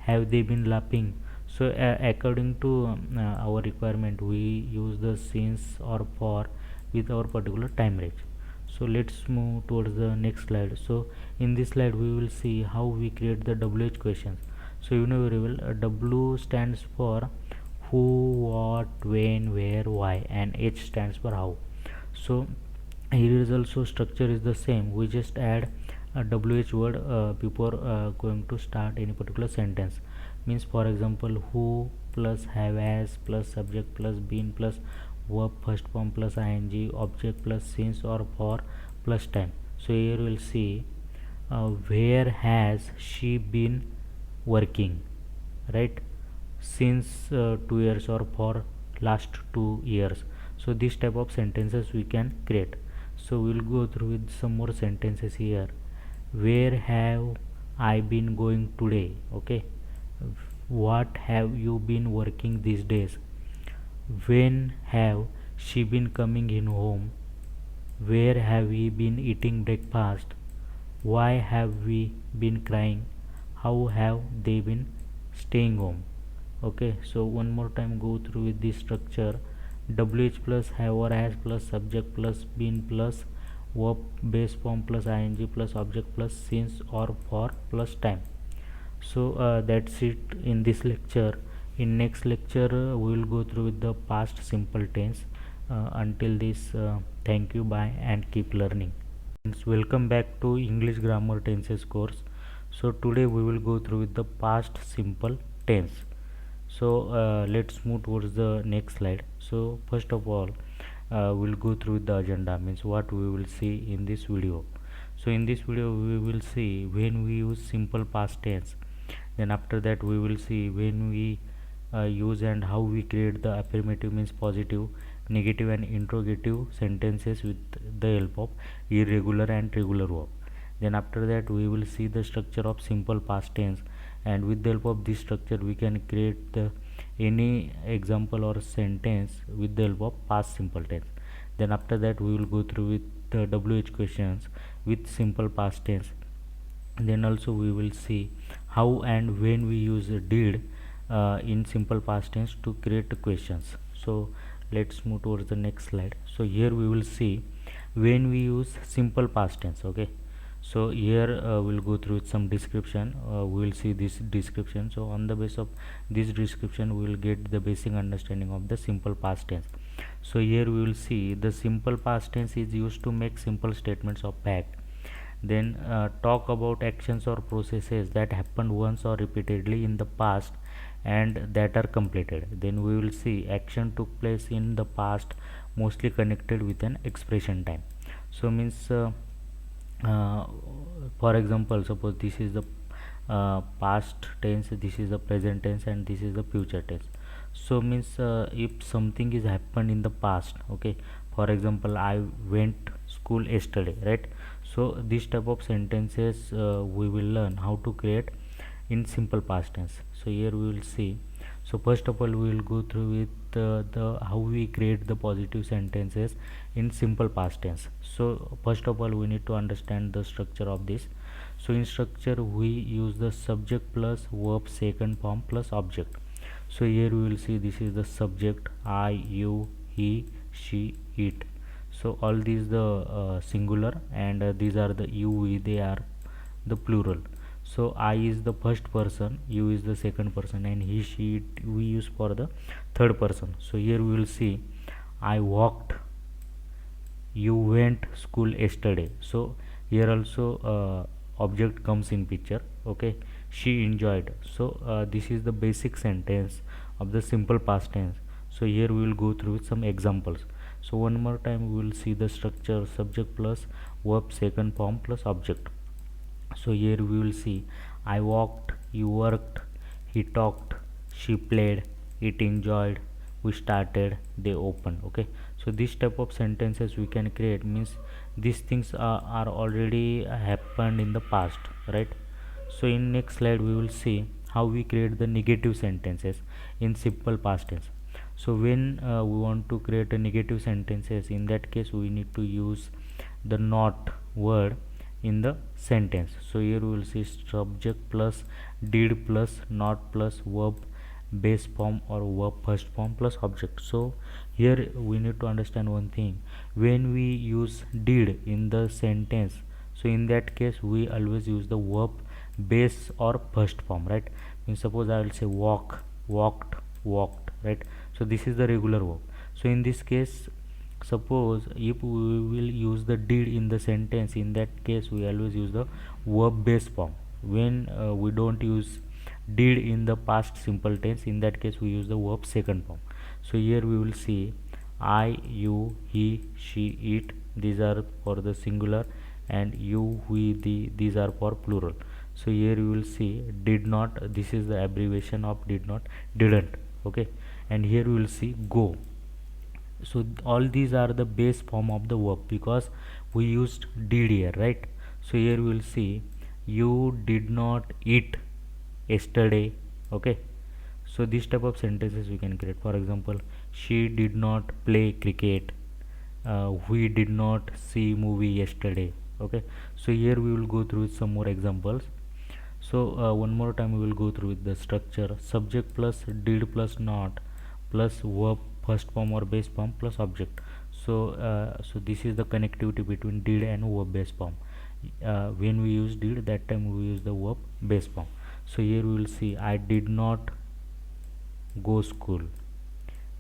Have they been laughing? So according to our requirement we use the since or for with our particular time range. So let's move towards the next slide. So in this slide we will see how we create the WH questions. So you know very well W stands for who, what, when, where, why, and H stands for how. So here is also structure is the same, we just add a WH word before going to start any particular sentence. Means for example who plus have as plus subject plus been plus verb first form plus ing object plus since or for plus time. So here we'll see where has she been working, right? since 2 years or for last 2 years. So this type of sentences we can create. So we'll go through with some more sentences here. Where have I been going today? Okay. What have you been working these days? When have she been coming in home? Where have we been eating breakfast? Why have we been crying? How have they been staying home? Okay, so one more time go through with this structure. WH plus have or has plus subject plus been plus verb base form plus ing plus object plus since or for plus time. So that's it in this lecture. In next lecture we will go through with the past simple tense. Until this, thank you, bye, and keep learning. Welcome back to English grammar tenses course. So today we will go through with the past simple tense. So let's move towards the next slide. So first of all, we'll go through the agenda, means what we will see in this video. So in this video we will see when we use simple past tense, then after that we will see when we use and how we create the affirmative, means positive, negative and interrogative sentences with the help of irregular and regular verb. Then after that we will see the structure of simple past tense, and with the help of this structure we can create the any example or sentence with the help of past simple tense. Then after that we will go through with the WH questions with simple past tense. Then also we will see how and when we use did in simple past tense to create questions. So let's move towards the next slide. So here we will see when we use simple past tense. Okay, so here we'll go through with some description. We will see this description. So on the basis of this description we will get the basic understanding of the simple past tense. So here we will see the simple past tense is used to make simple statements of fact. Then talk about actions or processes that happened once or repeatedly in the past and that are completed. Then we will see action took place in the past, mostly connected with an expression time. So means uh, for example, suppose this is the past tense, this is the present tense, and this is the future tense. So means if something is happened in the past, okay, for example, I went school yesterday, right? So this type of sentences we will learn how to create in simple past tense. So here we will see. So first of all we will go through with the how we create the positive sentences in simple past tense. So first of all we need to understand the structure of this. So in structure we use the subject plus verb second form plus object. So here we will see this is the subject, I, you, he, she, it. So all these the singular, and these are the you, we, they are the plural. So I is the first person, you is the second person, and he, she, it we use for the third person. So here we will see I walked, you went school yesterday. So here also object comes in picture. Okay, she enjoyed. So this is the basic sentence of the simple past tense. So here we will go through with some examples. So one more time we will see the structure, subject plus verb second form plus object. So here we will see I walked, you worked, he talked, she played, it enjoyed, we started, they opened. Okay, so this type of sentences we can create, means these things are already happened in the past, right? So in next slide we will see how we create the negative sentences in simple past tense. So when we want to create a negative sentences, in that case we need to use the not word in the sentence. So here we will see subject plus did plus not plus verb base form or verb first form plus object. So here we need to understand one thing: when we use did in the sentence, so in that case we always use the verb base or first form, right? Means suppose I will say walk, walked, walked, right? So this is the regular verb. So in this case, suppose if we will use the did in the sentence, in that case we always use the verb base form. When we don't use did in the past simple tense, in that case we use the verb second form. So here we will see I, you, he, she, it, these are for the singular, and you, we, these are for plural. So here you will see did not, this is the abbreviation of did not, didn't. Okay, and here you will see go. So all these are the base form of the verb because we used did here, right? So here we will see you did not eat yesterday. Okay, so this type of sentences we can create. For example, she did not play cricket, we did not see movie yesterday. Okay, so here we will go through some more examples. So one more time we will go through with the structure: subject plus did plus not plus verb first form or base form plus object. So this is the connectivity between did and verb base form. When we use did, that time we use the verb base form. So here we will see I did not go school,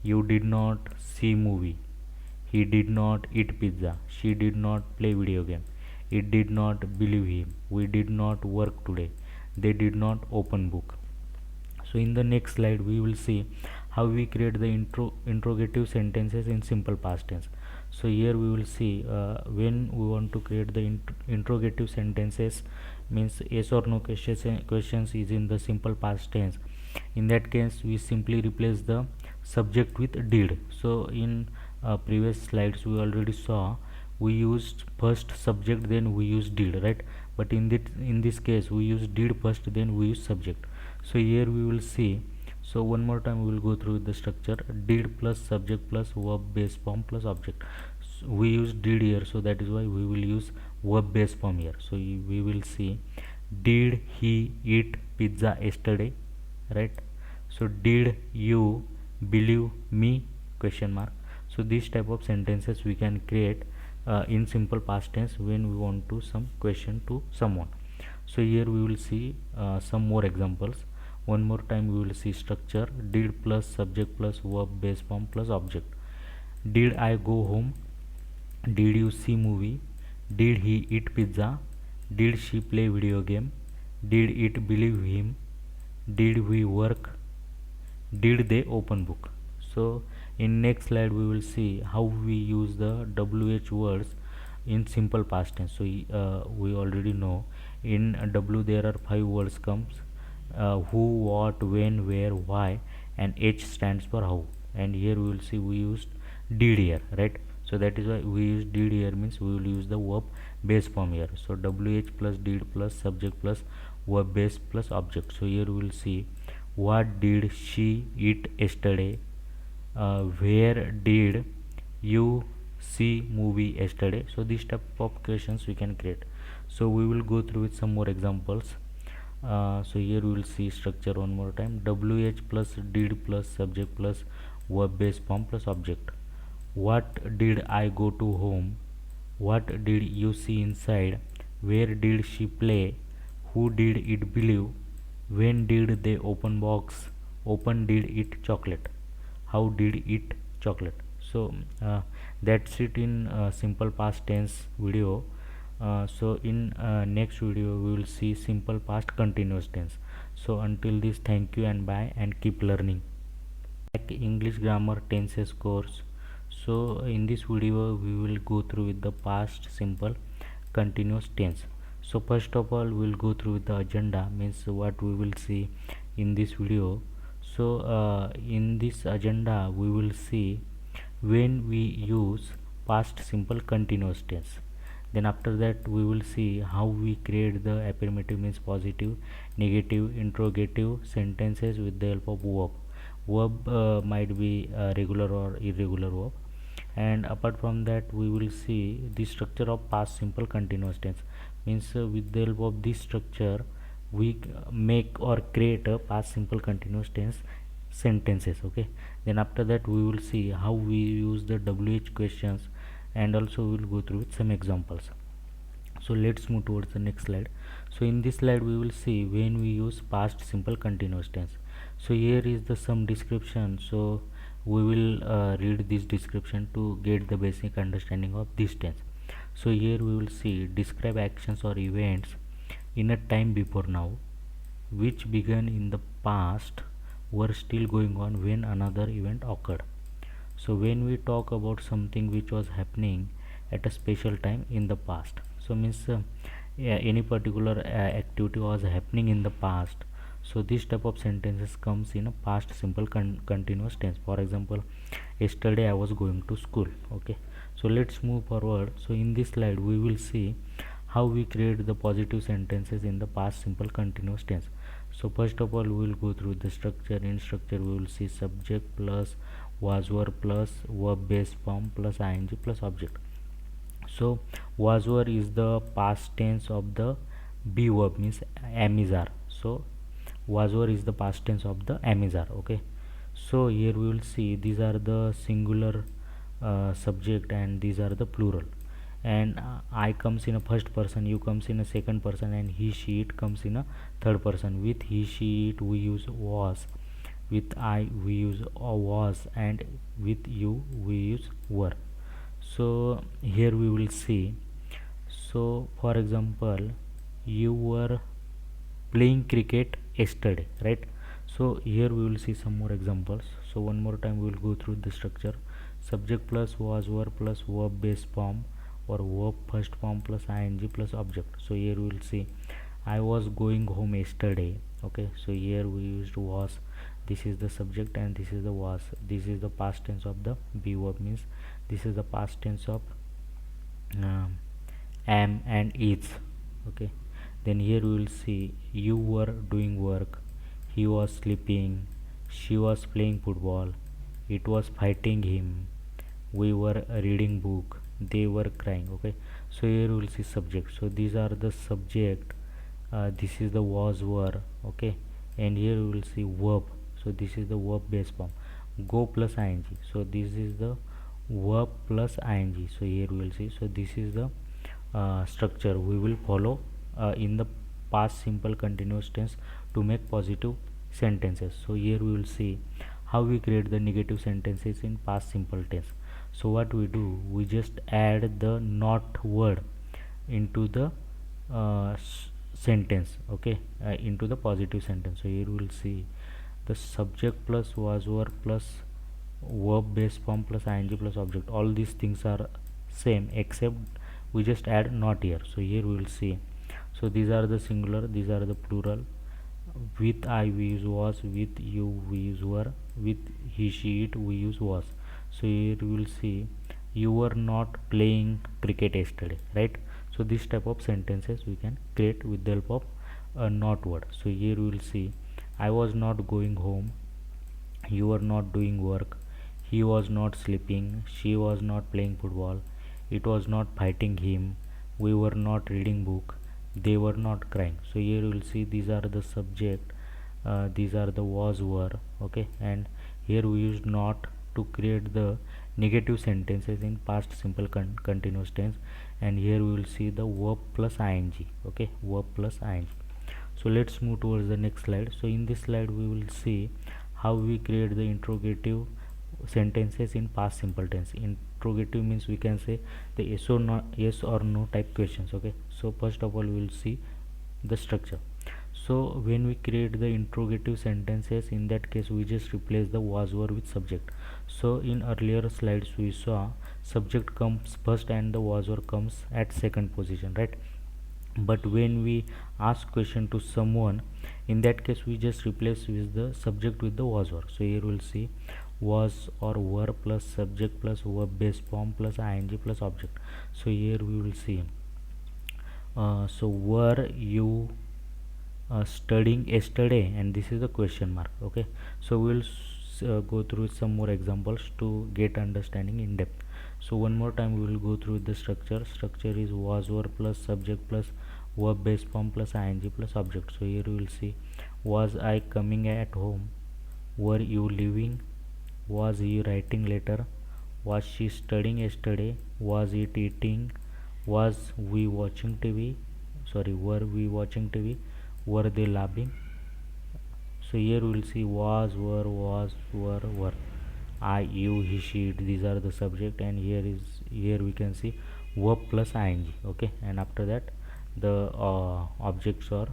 you did not see movie, he did not eat pizza, she did not play video game, it did not believe him, we did not work today, they did not open book. So in the next slide we will see how we create the interrogative sentences in simple past tense. So here we will see when we want to create the interrogative sentences, means yes or no questions is in the simple past tense. In that case we simply replace the subject with did. So in previous slides we already saw we used first subject then we use did, right? But in this case we use did first then we use subject. So here we will see, so one more time we will go through the structure: did plus subject plus verb base form plus object. So we use did here, so that is why we will use verb base form here. So we will see did he eat pizza yesterday, right? So did you believe me, question mark. So this type of sentences we can create in simple past tense when we want to some question to someone. So here we will see some more examples. One more time we will see structure: did plus subject plus verb base form plus object. Did I go home, did you see movie, did he eat pizza, did she play video game, did it believe him, did we work, did they open book. So in next slide we will see how we use the WH words in simple past tense. So we already know in W there are 5 words comes: who, what, when, where, why, and H stands for how. And here we will see we used did here, right? So that is why we use did here, means we will use the verb base form here. So WH plus did plus subject plus verb base plus object. So here we will see what did she eat yesterday, where did you see movie yesterday. So this type of questions we can create. So we will go through with some more examples. So here we will see structure one more time: WH plus did plus subject plus verb base form plus object. What did I go to home, what did you see inside, where did she play, who did it believe, when did they open did eat chocolate, how did eat chocolate. So that's it in simple past tense video. So in next video we will see simple past continuous tense. So until this, thank you and bye, and keep learning. Like English grammar tenses course. So in this video we will go through with the past simple continuous tense. So first of all we will go through with the agenda, means what we will see in this video. So in this agenda we will see when we use past simple continuous tense. Then after that we will see how we create the affirmative, means positive, negative, interrogative sentences with the help of verb might be regular or irregular verb. And apart from that we will see the structure of past simple continuous tense, means with the help of this structure we make or create a past simple continuous tense sentences. Okay, then after that we will see how we use the WH questions, and also we will go through with some examples. So let's move towards the next slide. So in this slide we will see when we use past simple continuous tense. So here is the some description. So we will read this description to get the basic understanding of this tense. So here we will see describe actions or events in a time before now which began in the past were still going on when another event occurred. So when we talk about something which was happening at a special time in the past, so means any particular activity was happening in the past. So this type of sentences comes in a past simple continuous tense. For example, yesterday I was going to school. Okay, so let's move forward. So in this slide we will see how we create the positive sentences in the past simple continuous tense. So first of all we will go through the structure. In structure we will see subject plus was were plus verb base form plus ing plus object. So was were is the past tense of the be verb, means am is are. So was were is the past tense of the am is are. Okay, so here we will see these are the singular subject and these are the plural, and I comes in a first person, you comes in a second person, and he she it comes in a third person. With he she it we use was, with I we use was, and with you we use were. So here we will see, so for example, you were playing cricket yesterday, right? So here we will see some more examples. So one more time we will go through the structure. Subject plus was were plus verb base form, or verb first form plus ing plus object. So here we will see I was going home yesterday. Okay, so here we used was, this is the subject and this is the was. This is the past tense of the be verb, means this is the past tense of am and is. Okay, then here we will see you were doing work, he was sleeping, she was playing football, it was fighting him, we were reading book, they were crying. Okay, so here we will see subject. So these are the subject, this is the was were. Okay, and here we will see verb. So this is the verb base form, go plus ing. So this is the verb plus ing. So here we will see, so this is the structure we will follow in the past simple continuous tense to make positive sentences. So here we will see how we create the negative sentences in past simple tense. So what we do, we just add the not word into the sentence. Okay, into the positive sentence. So here we will see the subject plus was were plus verb base form plus ing plus object, all these things are same except we just add not here. So here we will see, so these are the singular, these are the plural. With I we use was, with you we use were, with he she it we use was. So here we will see you were not playing cricket yesterday, right? So this type of sentences we can create with the help of a not word. So here we will see I was not going home, you were not doing work, he was not sleeping, she was not playing football, it was not fighting him, we were not reading book, they were not crying. So here you will see these are the subject, these are the was were. Okay, and here we use not to create the negative sentences in past simple continuous tense, and here we will see the verb plus ing. Okay, verb plus ing. So let's move towards the next slide. So in this slide we will see how we create the interrogative sentences in past simple tense. Interrogative means we can say the yes or no type questions. Okay, so first of all we will see the structure. So when we create the interrogative sentences, in that case we just replace the was were with subject. So in earlier slides we saw subject comes first and the was were comes at second position, right? But when we ask question to someone, in that case we just replace with the subject with the was were. So here we'll see was or were plus subject plus verb base form plus ing plus object. So here we will see, so were you studying yesterday, and this is the question mark. Okay, so we'll go through some more examples to get understanding in depth. So one more time we will go through the structure. Structure is was were plus subject plus verb base form plus ing plus object. So here we will see was I coming at home, were you leaving, was he writing letter, was she studying yesterday, was it eating, was we watching TV, sorry, were we watching TV, were they laughing. So here we will see was were I you he she it, these are the subject, and here we can see verb plus ing. Okay, and after that the objects or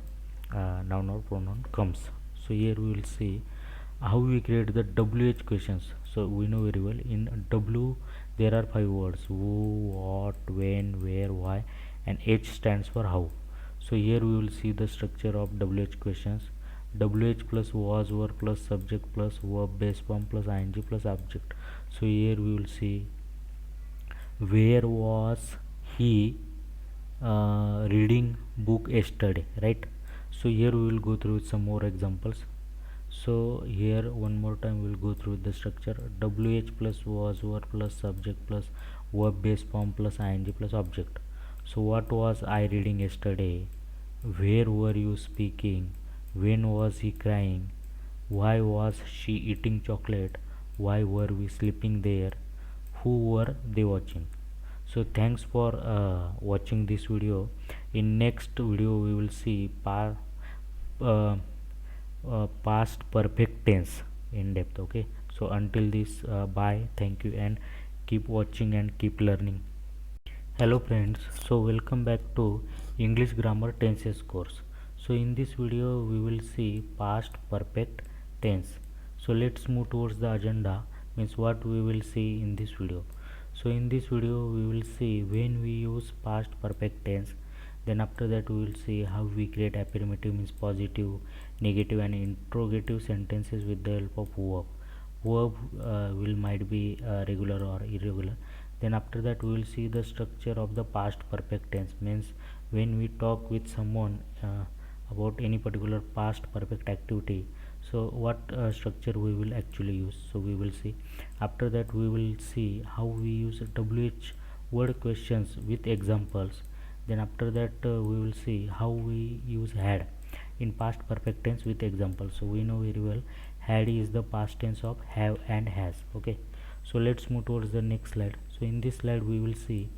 noun or pronoun comes. So here we will see how we create the WH questions. So we know very well in W there are 5 words: who, what, when, where, why, and H stands for how. So here we will see the structure of WH questions. WH plus was, were plus subject plus verb base form plus ing plus object. So here we will see where was he reading book yesterday, right? So here we will go through some more examples. So here one more time we will go through the structure. WH plus was, were plus subject plus verb base form plus ing plus object. So what was I reading yesterday? Where were you speaking? When was he crying? Why was she eating chocolate? Why were we sleeping there? Who were they watching? So thanks for watching this video. In next video we will see uh, past perfect tense in depth. Okay, so until this, bye, thank you, and keep watching and keep learning. Hello friends, so welcome back to English grammar tenses course. So in this video we will see past perfect tense. So let's move towards the agenda, means what we will see in this video. So in this video we will see when we use past perfect tense, then after that we will see how we create affirmative, means positive, negative and interrogative sentences with the help of verb will might be regular or irregular. Then after that we will see the structure of the past perfect tense, means when we talk with someone about any particular past perfect activity, so what structure we will actually use, so we will see. After that we will see how we use WH word questions with examples. Then after that we will see how we use had in past perfect tense with examples. So we know very well had is the past tense of have and has. Okay, so let's move towards the next slide. So in this slide we will see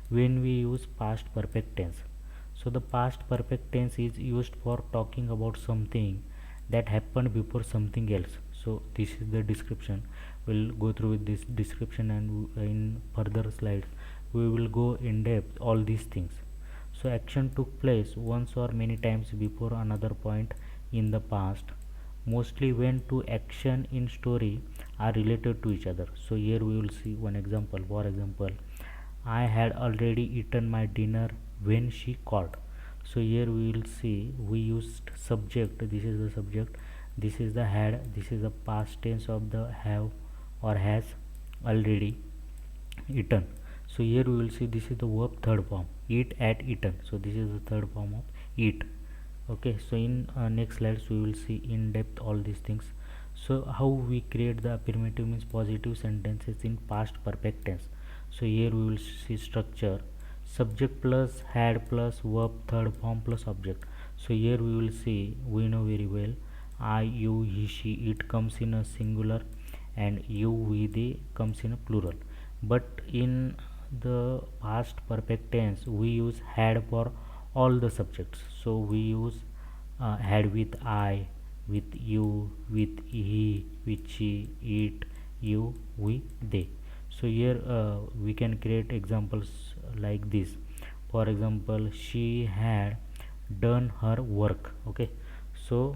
when we use past perfect tense. So the past perfect tense is used for talking about something that happened before something else. So this is the description. We'll go through with this description, and in further slides we will go in depth all these things. So action took place once or many times before another point in the past, mostly when two action in story are related to each other. So here we will see one example. For example, I had already eaten my dinner when she called. So here we will see we used subject, this is the subject, this is the had, this is the past tense of the have or has already eaten. So here we will see this is the verb third form, eat at eaten. So this is the third form of eat. Okay, so in next slides we will see in depth all these things. So how we create the affirmative, means positive sentences in past perfect tense. So here we will see structure, subject plus had plus verb third form plus object. So here we will see, we know very well I, you, he, she, it comes in a singular, and you, we, they comes in a plural. But in the past perfect tense we use had for all the subjects. So we use had with I, with you, with he, with she, it, you, we, they. So here we can create examples like this. For example, she had done her work. Okay, so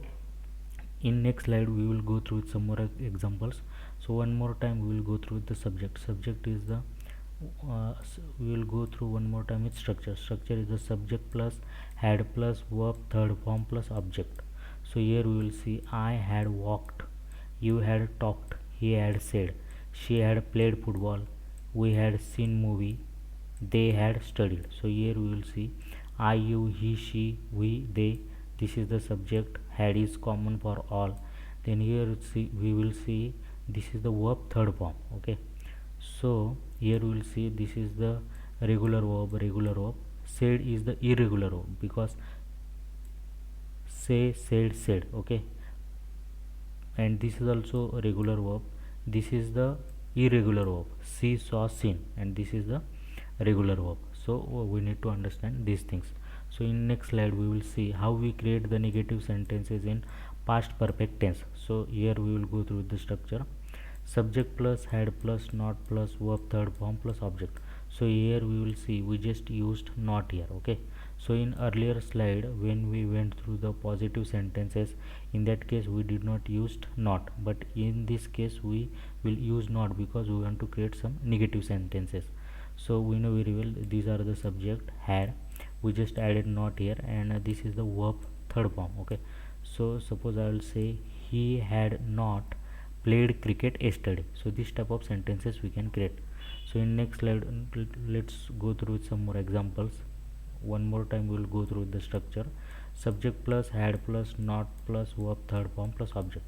in next slide we will go through some more examples. So one more time we will go through the subject is the we will go through one more time with structure is the subject plus had plus verb third form plus object. So here we will see I had walked, you had talked, he had said, she had played football, we had seen movie, they had studied. So here we will see I, you, he, she, we, they, this is the subject, had is common for all. Then here we will see this is the verb third form. Okay, so here we will see this is the regular verb, said is the irregular verb because say, said. Okay, and this is also a regular verb, this is the irregular verb, see, saw, seen, and this is the regular verb. So we need to understand these things. So in next slide we will see how we create the negative sentences in past perfect tense. So here we will go through the structure, subject plus had plus not plus verb third form plus object. So here we will see we just used not here. Okay, so in earlier slide when we went through the positive sentences, in that case we did not use not, but in this case we will use not because we want to create some negative sentences. So we know very well these are the subject had we just added not here, and this is the verb third form. Okay, so suppose I will say he had not played cricket yesterday. So this type of sentences we can create. So in next slide, let's go through some more examples. One more time we will go through the structure: subject plus had plus not plus verb third form plus object.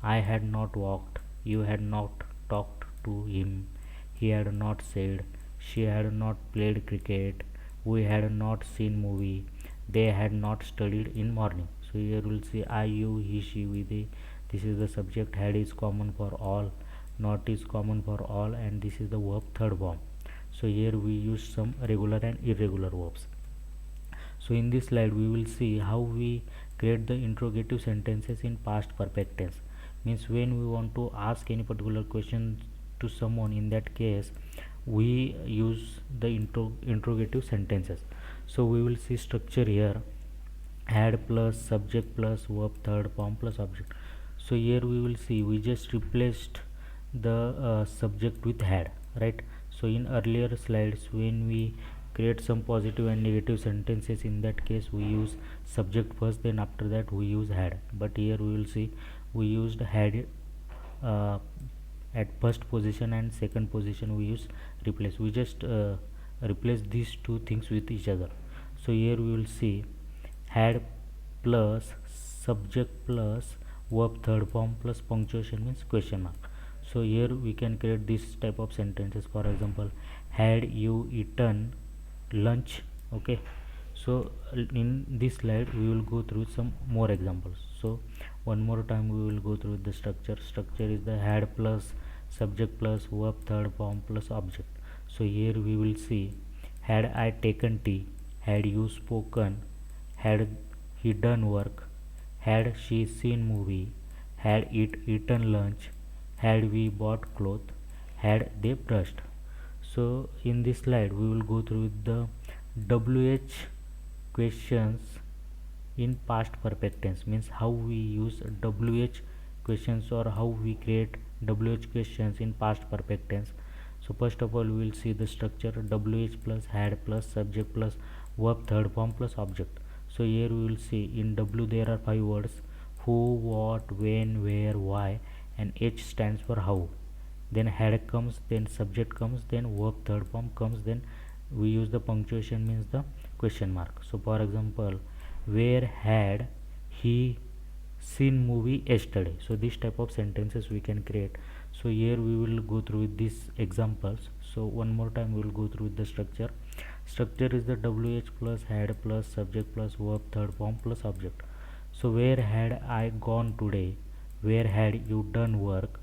I had not walked, you had not talked to him, he had not said, she had not played cricket, we had not seen movie, they had not studied in morning. So here we'll see I, you, he, she, we, they. This is the subject. Had is common for all, not is common for all, and this is the verb third form. So here we use some regular and irregular verbs. So in this slide we will see how we create the interrogative sentences in past perfect tense. Means when we want to ask any particular question to someone, in that case we use the interrogative sentences. So we will see structure here: had plus subject plus verb third form plus object. So here we will see we just replaced the subject with had, right? So in earlier slides when we create some positive and negative sentences, in that case we use subject first, then after that we use had. But here we will see we used had uh, at first position, and second position we use replace. We just replace these two things with each other. So here we will see had plus subject plus verb third form plus punctuation means question mark. So here we can create this type of sentences. For example, had you eaten lunch? Okay, so in this slide we will go through some more examples. So one more time we will go through the structure is the had plus subject plus verb third form plus object. So here we will see had I taken tea, had you spoken, had he done work, had she seen movie, had it eaten lunch, had we bought cloth, had they brushed. So in this slide we will go through the WH questions in past perfect tense. Means how we use WH questions, or how we create WH questions in past perfect tense. So first of all we will see the structure: WH plus had plus subject plus verb third form plus object. So here we will see in W there are 5 words: who, what, when, where, why, and H stands for how. Then had comes, then subject comes, then verb third form comes, then we use the punctuation means the question mark. So for example, where had he seen movie yesterday? So this type of sentences we can create. So here we will go through these examples. So one more time we will go through the structure is the WH plus had plus subject plus verb third form plus object. So where had I gone today? Where had you done work?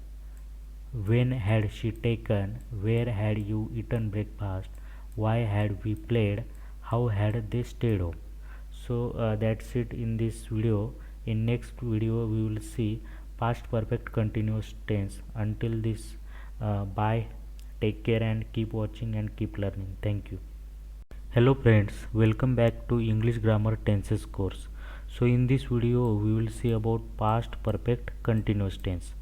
When had she taken? Where had you eaten breakfast? Why had we played? How had they stayed home? So that's it in this video. In next video we will see past perfect continuous tense. Until this, bye, take care, and keep watching and keep learning. Thank you. Hello friends, welcome back to English Grammar Tenses course. So in this video we will see about past perfect continuous tense.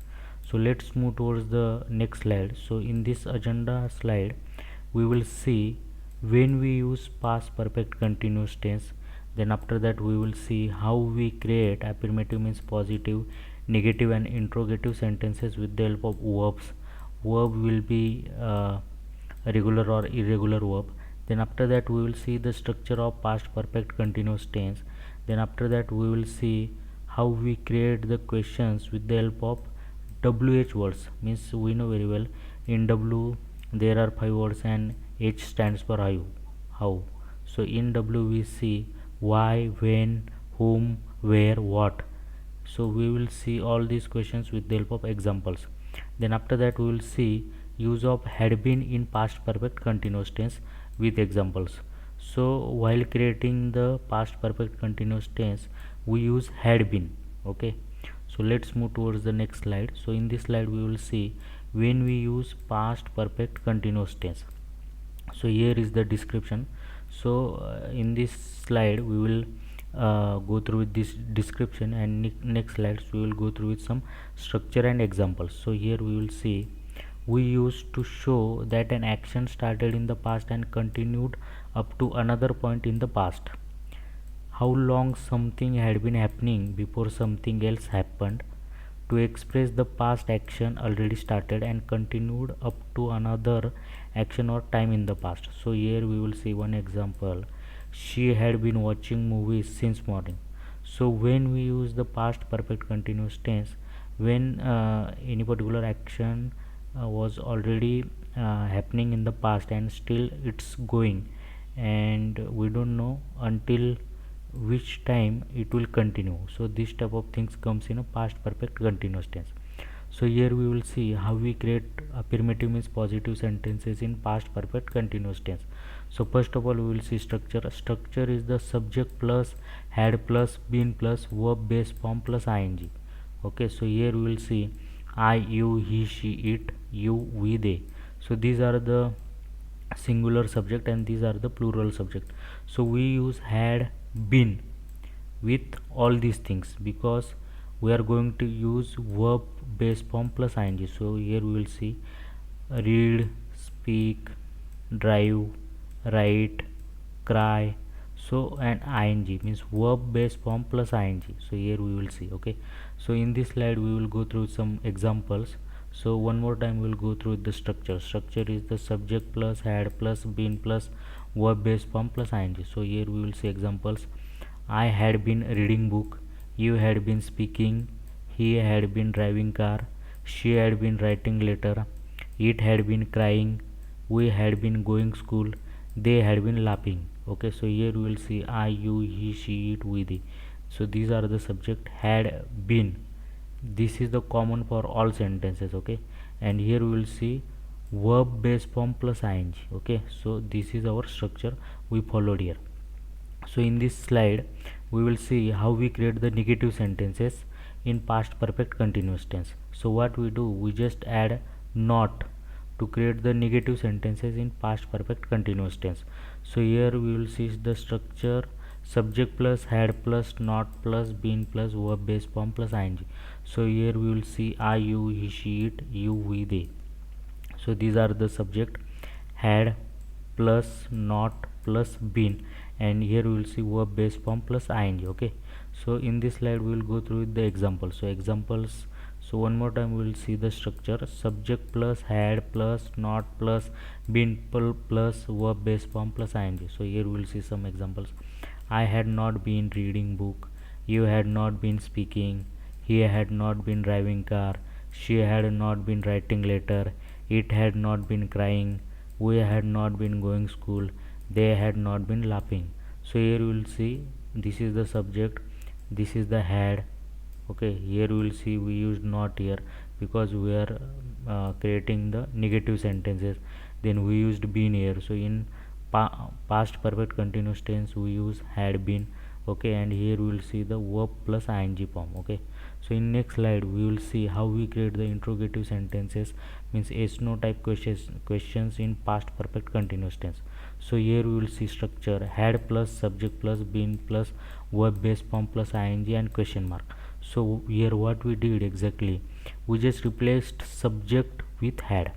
So let's move towards the next slide. So in this agenda slide we will see when we use past perfect continuous tense. Then after that we will see how we create affirmative means positive, negative, and interrogative sentences with the help of verbs. Verb will be regular or irregular verb. Then after that we will see the structure of past perfect continuous tense. Then after that we will see how we create the questions with the help of WH words. Means we know very well in W there are 5 words and H stands for how. So in W we see why, when, whom, where, what. So we will see all these questions with the help of examples. Then after that we will see use of had been in past perfect continuous tense with examples. So while creating the past perfect continuous tense we use had been. Okay, so let's move towards the next slide. So in this slide we will see when we use past perfect continuous tense. So here is the description. So in this slide we will go through with this description, and next slides we will go through with some structure and examples. So here we will see we used to show that an action started in the past and continued up to another point in the past. How long something had been happening before something else happened, to express the past action already started and continued up to another action or time in the past. So here we will see one example. She had been watching movies since morning. So when we use the past perfect continuous tense, when any particular action was already happening in the past and still it's going, and we don't know until which time it will continue, so this type of things comes in a past perfect continuous tense. So here we will see how we create affirmative means positive sentences in past perfect continuous tense. So first of all we will see structure. Structure is the subject plus had plus been plus verb base form plus ing. Okay, so here we will see I, you, he, she, it, you, we, they. So these are the singular subject and these are the plural subject. So we use had been with all these things because we are going to use verb base form plus ing. So here we will see read, speak, drive, write, cry. So and ing means verb base form plus ing. So here we will see. Okay, so in this slide we will go through some examples. So one more time we will go through the structure. Structure is the subject plus had plus been plus verb base form plus ing. So here we will see examples. I had been reading book, you had been speaking, he had been driving car, she had been writing letter, it had been crying, we had been going school, they had been laughing. Okay, so here we will see I, you, he, she, it, we, they. So these are the subject had been. This is the common for all sentences. Okay, and here we will see verb base form plus ing. Okay, so this is our structure we followed here. So in this slide we will see how we create the negative sentences in past perfect continuous tense. So what we do, we just add not to create the negative sentences in past perfect continuous tense. So here we will see the structure subject plus had plus not plus been plus verb base form plus ing. So here we will see I, you, he, she, it, you, we, they. So these are the subject had plus not plus been, and here we will see verb base form plus ing. Okay, so in this slide we will go through the examples. So examples, so one more time we will see the structure subject plus had plus not plus been plus verb base form plus ing. So here we will see some examples. I had not been reading book, you had not been speaking, he had not been driving car, she had not been writing letter, it had not been crying, we had not been going school, they had not been laughing. So here we will see this is the subject, this is the had. Okay, here we will see we used not here because we are creating the negative sentences. Then we used been here. So in past perfect continuous tense we use had been. Okay, and here we will see the verb plus ing form. Okay, so in next slide we will see how we create the interrogative sentences, means yes no type questions in past perfect continuous tense. So here we will see structure had plus subject plus been plus verb base form plus ing and question mark. So here what we did exactly, we just replaced subject with had.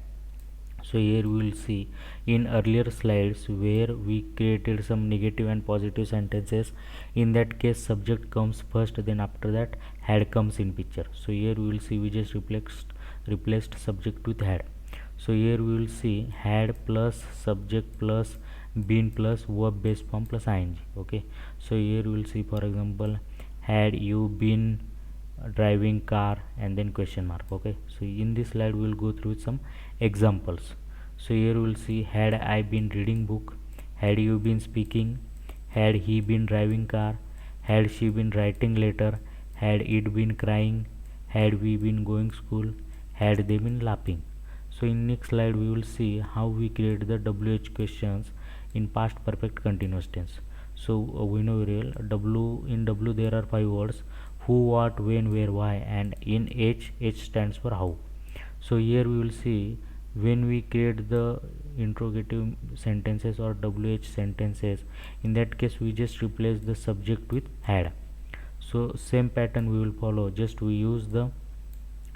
So here we will see in earlier slides where we created some negative and positive sentences. In that case subject comes first, then after that had comes in picture. So here we will see we just replaced subject with had. So here we will see had plus subject plus been plus verb base form plus ing. Okay, so here we will see for example had you been driving car and then question mark. Okay, so in this slide we will go through some examples. So here we will see had I been reading book, had you been speaking, had he been driving car, had she been writing letter, had it been crying, had we been going school, had they been laughing. So in next slide we will see how we create the WH questions in past perfect continuous tense. So we know real W, in W there are 5 words: who, what, when, where, why, and in H stands for how. So here we will see when we create the interrogative sentences or WH sentences, in that case we just replace the subject with had. So same pattern we will follow, just we use the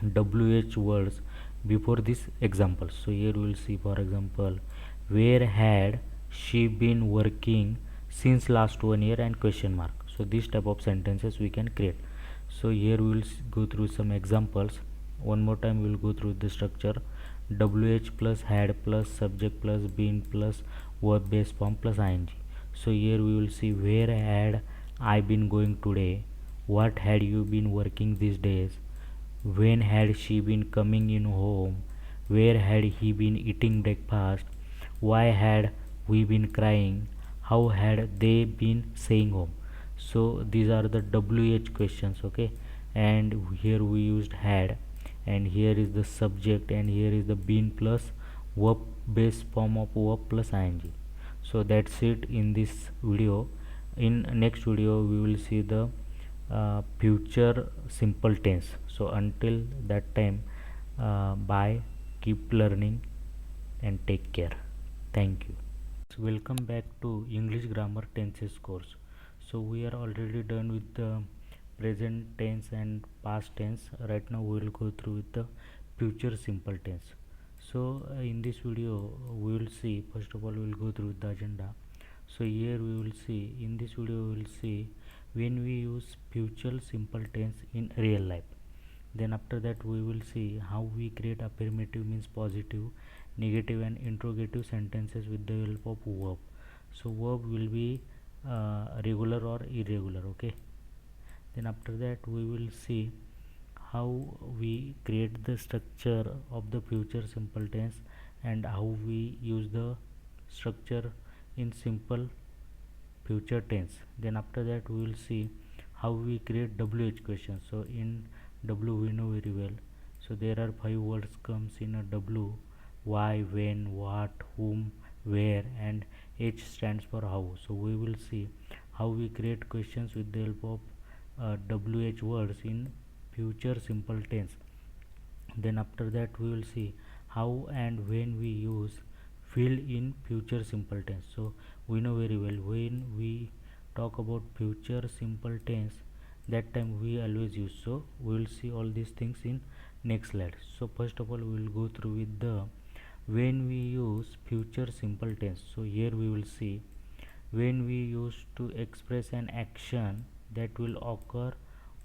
WH words before this example. So here we will see for example where had she been working since last 1 year and question mark. So this type of sentences we can create. So here we will go through some examples. One more time we will go through the structure. WH plus had plus subject plus been plus verb base form plus ing. So here we will see, where had I been going today, what had you been working these days, when had she been coming in home, where had he been eating breakfast, why had we been crying, how had they been staying home. So these are the WH questions, okay. And here we used had, and here is the subject, and here is the been plus verb base form of verb plus ing. So that's it in this video. In next video we will see the future simple tense. So until that time, bye, keep learning and take care. Thank you. So welcome back to English grammar tenses course. So we are already done with the present tense and past tense. Right now we will go through with the future simple tense. So in this video we will see, first of all we will go through the agenda. So here we will see, in this video we will see when we use future simple tense in real life. Then after that we will see how we create affirmative means positive, negative and interrogative sentences with the help of verb. So verb will be regular or irregular, okay. Then after that we will see how we create the structure of the future simple tense and how we use the structure in simple future tense. Then after that we will see how we create WH questions. So in W we know very well, so there are 5 words comes in a W: why, when, what, whom, where, and H stands for how. So we will see how we create questions with the help of WH words in future simple tense. Then after that we will see how and when we use fill in future simple tense. So we know very well, when we talk about future simple tense, that time we always use. So we will see all these things in next slide. So first of all we will go through with the when we use future simple tense. So here we will see when we use to express an action that will occur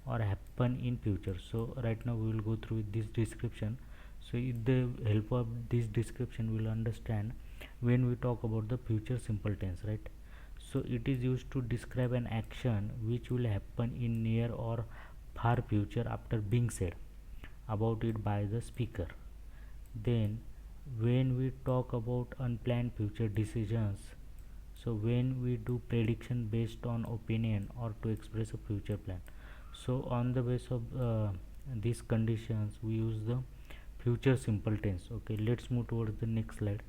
or happen in future. So right now we will go through this description. So with the help of this description we will understand when we talk about the future simple tense, right. So it is used to describe an action which will happen in near or far future after being said about it by the speaker. Then when we talk about unplanned future decisions, so when we do prediction based on opinion or to express a future plan, so on the basis of these conditions we use the future simple tense, okay. Let's move towards the next slide.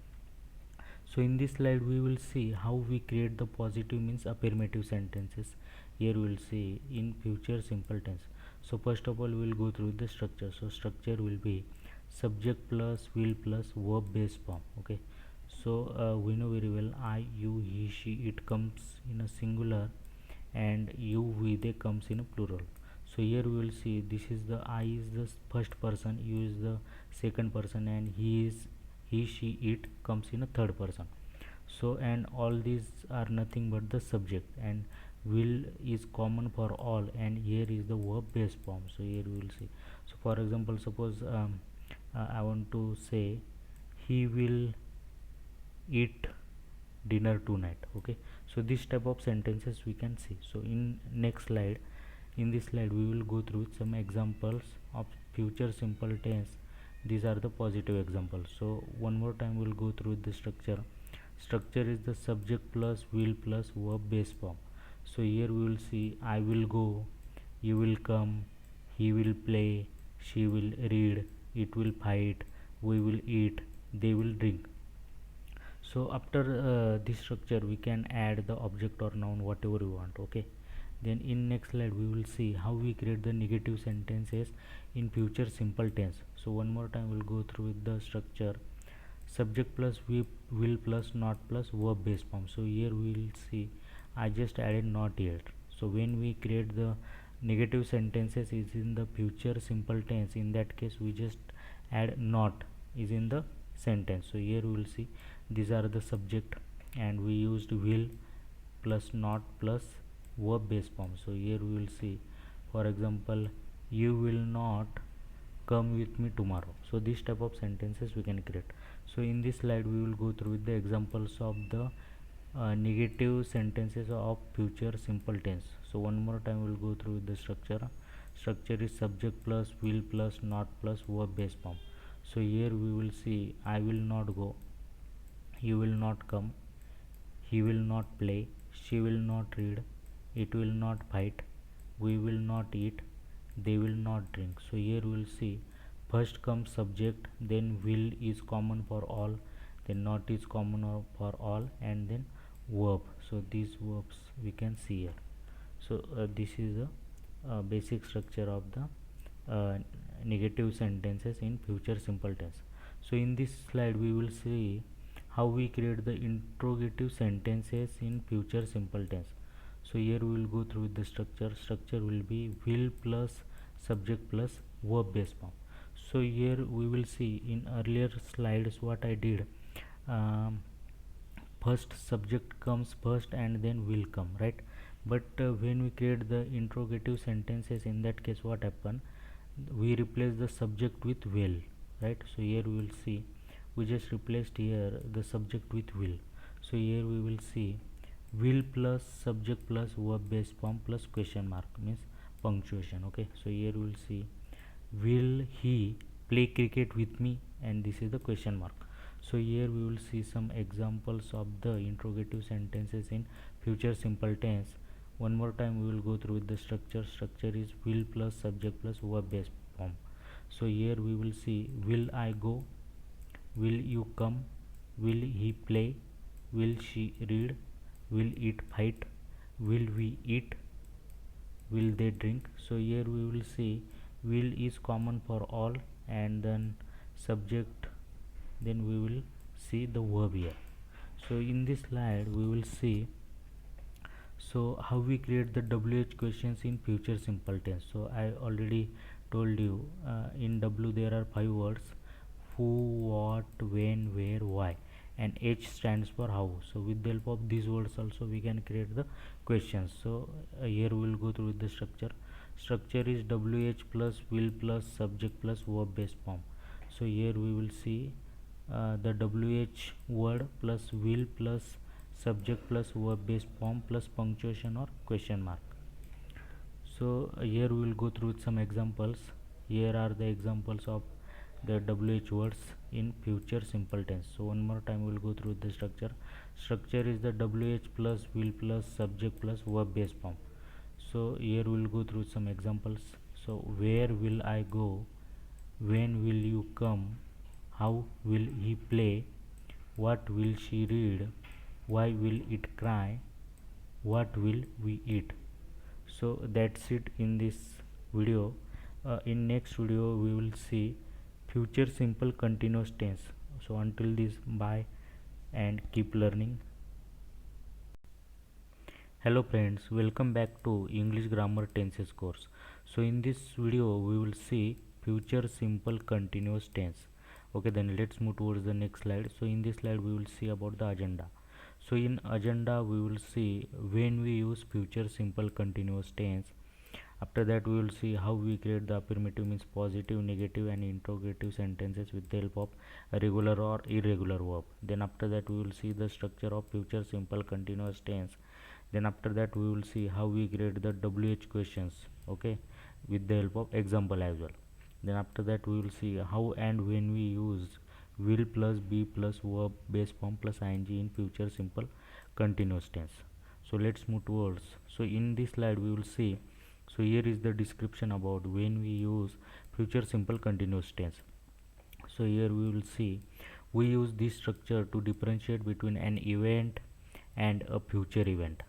So in this slide we will see how we create the positive means affirmative sentences. Here we will see in future simple tense. So first of all we will go through the structure. So structure will be subject plus will plus verb base form, okay. So we know very well I, you, he, she, it comes in a singular, and you, we, they comes in a plural. So here we will see this is the I is the first person, you is the second person, and he is, he, she, it comes in a third person. So and all these are nothing but the subject, and will is common for all, and here is the verb base form. So here we will see. So for example, suppose I want to say he will eat dinner tonight, okay. So this type of sentences we can see. So in next slide, in this slide we will go through some examples of future simple tense. These are the positive examples. So one more time we will go through the structure. Structure is the subject plus will plus verb base form. So here we will see I will go, you will come, he will play, she will read, it will fight, we will eat, they will drink. So after this structure we can add the object or noun whatever we want, okay. Then in next slide we will see how we create the negative sentences in future simple tense. So one more time we'll go through with the structure. Subject plus will plus not plus verb base form. So here we will see I just added not yet. So when we create the negative sentences is in the future simple tense, in that case we just add not is in the sentence. So here we will see these are the subject, and we used will plus not plus verb base form. So here we will see, for example, you will not come with me tomorrow. So this type of sentences we can create. So in this slide we will go through with the examples of the negative sentences of future simple tense. So one more time we will go through with the structure is subject plus will plus not plus verb base form. So here we will see, I will not go, you will not come, he will not play, she will not read, it will not fight, we will not eat, they will not drink. So here we will see, first comes subject, then will is common for all, then not is common for all, and then verb. So these verbs we can see here. So this is a basic structure of the negative sentences in future simple tense. So in this slide we will see how we create the interrogative sentences in future simple tense. So here we will go through the structure will be will plus subject plus verb base form. So here we will see in earlier slides what I did, first subject comes first and then will come, right? But when we create the interrogative sentences, in that case what happen, we replace the subject with will, right? So here we will see, we just replaced here the subject with will. So here we will see will plus subject plus verb base form plus question mark, means punctuation. Okay, so here we will see, will he play cricket with me, and this is the question mark. So here we will see some examples of the interrogative sentences in future simple tense. One more time we will go through with the structure is will plus subject plus verb base form. So here we will see, will I go, will you come, will he play, will she read, will it fight, will we eat, will they drink. So here we will see will is common for all, and then subject, then we will see the verb here. So in this slide we will see, so how we create the WH questions in future simple tense. So I already told you, in W there are 5 words: who, what, when, where, why, and H stands for how. So with the help of these words also we can create the questions. So here we will go through the structure is WH plus will plus subject plus verb base form. So here we will see the WH word plus will plus subject plus verb base form plus punctuation or question mark. So here we will go through some examples. Here are the examples of the WH words in future simple tense. So one more time we will go through the structure is the WH plus will plus subject plus verb base form. So here we will go through some examples. So where will I go, when will you come, how will he play, what will she read, why will it cry, what will we eat. So that's it in this video. In next video we will see future simple continuous tense. So until this, bye and keep learning. Hello friends, welcome back to English grammar tenses course. So in this video we will see future simple continuous tense. Okay, then let's move towards the next slide. So in this slide we will see about the agenda. So in agenda we will see when we use future simple continuous tense. After that we will see how we create the affirmative, means positive, negative and interrogative sentences with the help of a regular or irregular verb. Then after that we will see the structure of future simple continuous tense. Then after that we will see how we create the WH questions, okay, with the help of example as well. Then after that we will see how and when we use will plus be plus verb base form plus ing in future simple continuous tense. So let's move towards. So in this slide we will see, so here is the description about when we use future simple continuous tense. So here we will see, we use this structure to differentiate between an event and a future event.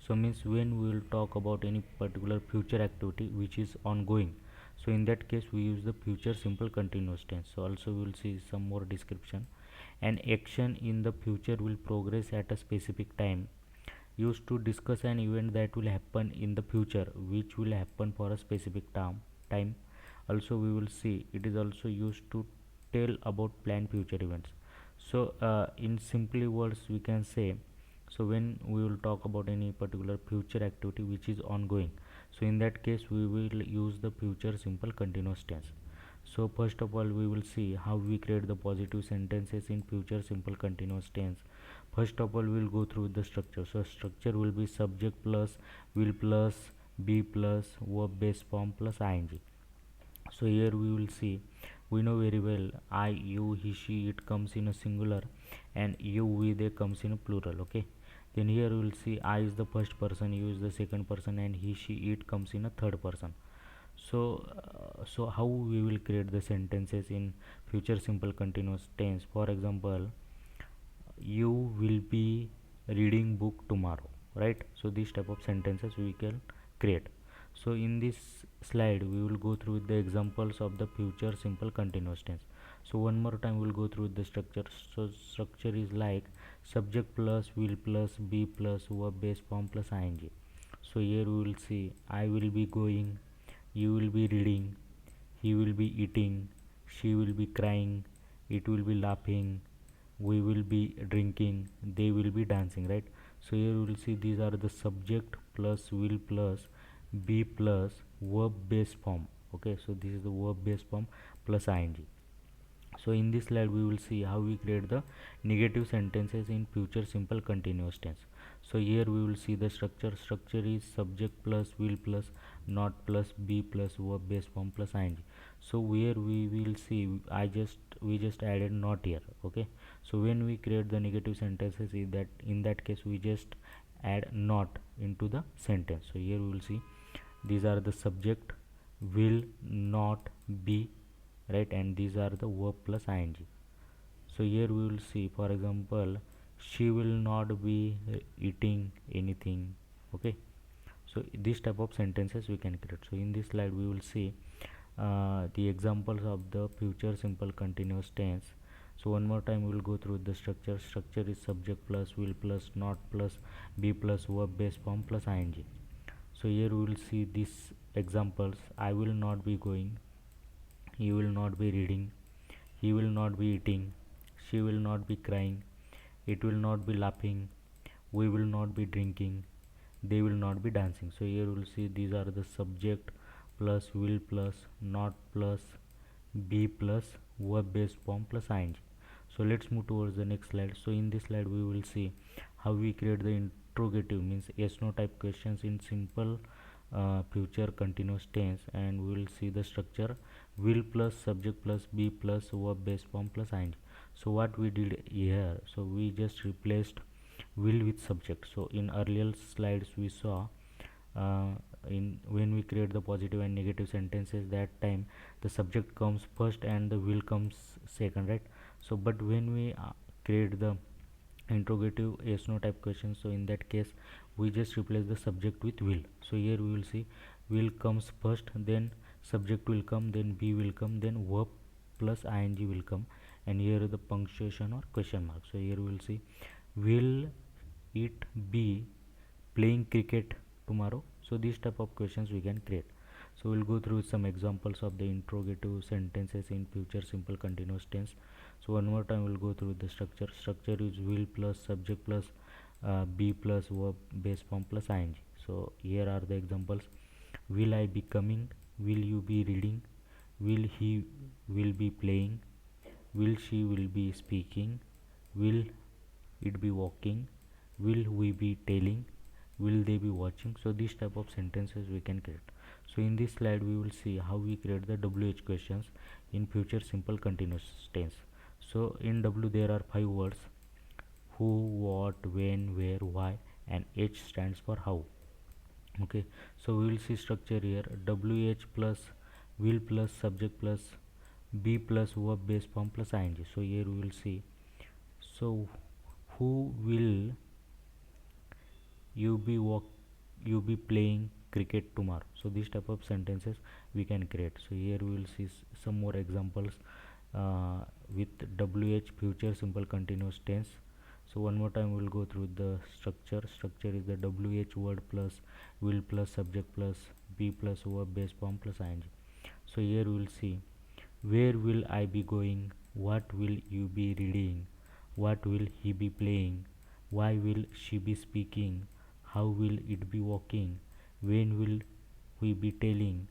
So means when we will talk about any particular future activity which is ongoing, so in that case we use the future simple continuous tense. So also we will see some more description. An action in the future will progress at a specific time, used to discuss an event that will happen in the future which will happen for a specific time. Also we will see it is also used to tell about planned future events. So in simply words we can say, so when we will talk about any particular future activity which is ongoing, so in that case we will use the future simple continuous tense. So first of all we will see how we create the positive sentences in future simple continuous tense. First of all we will go through the structure. So structure will be subject plus will plus be plus verb base form plus ing. So here we will see, we know very well I, you, he, she, it comes in a singular, and you, we, they comes in a plural. Okay, then here we will see I is the first person, you is the second person, and he, she, it comes in a third person. So so how we will create the sentences in future simple continuous tense? For example, you will be reading book tomorrow, right? So these type of sentences we can create. So in this slide we will go through the examples of the future simple continuous tense. So one more time we'll go through the structure. So structure is like subject plus will plus be plus verb base form plus ing. So here we will see I will be going, you will be reading, he will be eating, she will be crying, it will be laughing, we will be drinking, they will be dancing, right? So here we will see these are the subject plus will plus be plus verb base form. Okay, so this is the verb base form plus ing. So in this slide we will see how we create the negative sentences in future simple continuous tense. So here we will see the structure is subject plus will plus not plus be plus verb base form plus ing. So where we will see we just added not here. Okay, so when we create the negative sentences, in that case we just add not into the sentence. So here we will see these are the subject will not be, right, and these are the verb plus ing. So here we will see, for example, she will not be eating anything. Okay, so this type of sentences we can create. So in this slide we will see the examples of the future simple continuous tense. So one more time we will go through the structure is subject plus will plus not plus be plus verb base form plus ing. So here we will see these examples: I will not be going, you will not be reading, he will not be eating, she will not be crying, it will not be laughing, we will not be drinking, they will not be dancing. So here we will see these are the subject plus will plus not plus be plus verb based form plus ing. So let's move towards the next slide. So in this slide we will see how we create the interrogative, means yes no type questions in simple future continuous tense, and we will see the structure will plus subject plus be plus verb base form plus ing. So what we did here, so we just replaced will with subject. So in earlier slides we saw in when we create the positive and negative sentences, that time the subject comes first and the will comes second, right? So but when we create the interrogative yes no type question, so in that case we just replace the subject with will. So here we will see will comes first, then subject will come, then be will come, then verb plus ing will come, and here the punctuation or question mark. So here we will see will it be playing cricket tomorrow? So these type of questions we can create. So we'll go through some examples of the interrogative sentences in future simple continuous tense. So one more time we'll go through the structure is will plus subject plus be plus verb base form plus ing. So here are the examples: will I be coming, will you be reading, will he will be playing, will she will be speaking, will it be walking, will we be telling, will they be watching. So these type of sentences we can create. So in this slide we will see how we create the WH questions in future simple continuous tense. So in W there are 5 words: who, what, when, where, why, and H stands for how. Okay, so we will see structure here: WH plus will plus subject plus be plus verb base form plus ing. So here we will see, so who will you be playing cricket tomorrow? So these type of sentences we can create. So here we will see some more examples with WH future simple continuous tense. So one more time we will go through the structure is the WH word plus will plus subject plus be plus verb base form plus ing. So here we will see where will I be going, what will you be reading, What will he be playing? Why will she be speaking? How will it be walking? When will we be telling?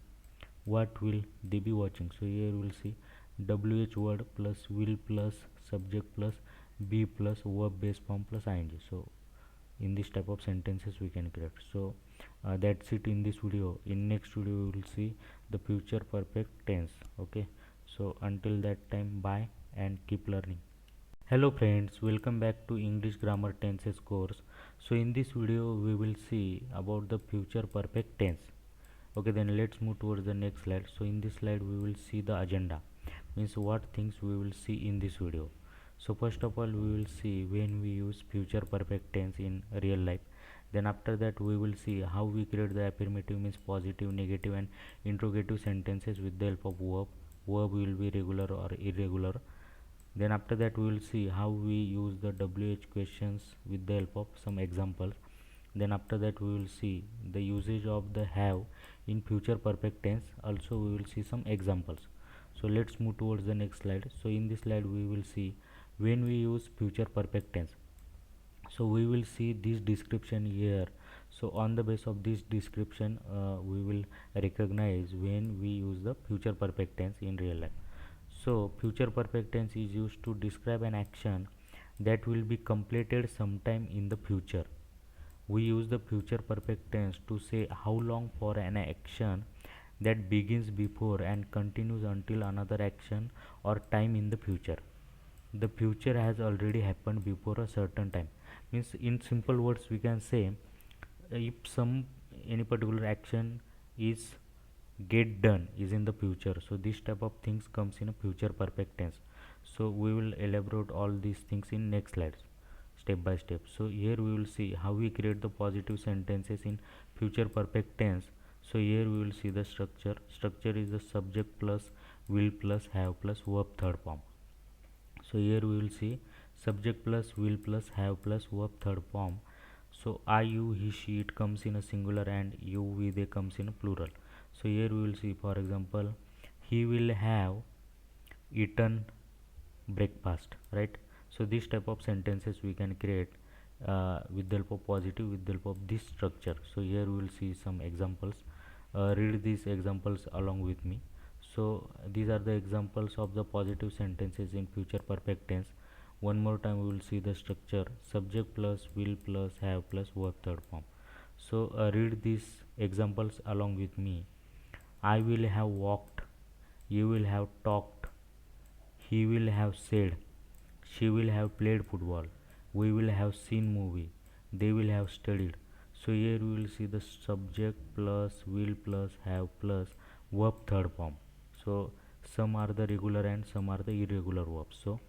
What will they be watching? So here we'll see WH word plus will plus subject plus be plus verb base form plus ing. So in this type of sentences we can create. So that's it in this video. In next video we will see the future perfect tense. Okay, so until that time, bye and keep learning. Hello friends, welcome back to English grammar tenses course. So in this video we will see about the future perfect tense. Okay, then let's move towards the next slide. So in this slide we will see the agenda, means what things we will see in this video. So first of all we will see when we use future perfect tense in real life. Then after that we will see how we create the affirmative, means positive, negative and interrogative sentences with the help of verb will be regular or irregular. Then after that we will see how we use the WH questions with the help of some examples. Then after that we will see the usage of the have in future perfect tense. Also we will see some examples. So let's move towards the next slide. So in this slide we will see when we use future perfect tense. So we will see this description here. So on the base of this description we will recognize when we use the future perfect tense in real life. So future perfect tense is used to describe an action that will be completed sometime in the future. We use the future perfect tense to say how long for an action that begins before and continues until another action or time in the future. The future has already happened before a certain time. Means in simple words we can say if any particular action is get done is in the future, so this type of things comes in a future perfect tense. So we will elaborate all these things in next slides step by step. So here we will see how we create the positive sentences in future perfect tense. So here we will see the structure is the subject plus will plus have plus verb third form. So here we will see subject plus will plus have plus verb third form. So I, you, he, she, it comes in a singular and you, we, they comes in a plural. So here we will see, for example, he will have eaten breakfast, right? So this type of sentences we can create with the help of positive, with the help of this structure. So here we will see some examples. Read these examples along with me. So these are the examples of the positive sentences in future perfect tense. One more time we will see the structure: subject plus will plus have plus verb third form. So read these examples along with me. I will have walked, you will have talked, he will have said, she will have played football, we will have seen movie, they will have studied. So here we will see the subject plus will plus have plus verb third form. So some are the regular and some are the irregular verbs. So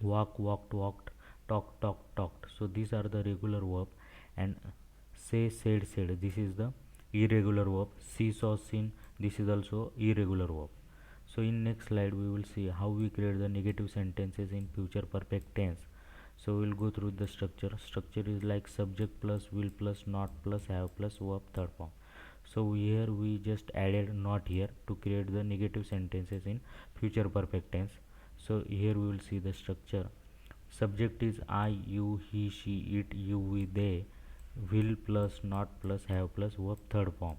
walk, walked, walked, talk, talked, talked. So these are the regular verb, and say, said, said, this is the irregular verb. See, saw, seen, this is also irregular verb. So in next slide we will see how we create the negative sentences in future perfect tense. So we will go through the structure is like subject plus will plus not plus have plus verb third form. So here we just added not here to create the negative sentences in future perfect tense. So here we will see the structure. Subject is I, you, he, she, it, you, we, they. Will plus not plus have plus verb third form.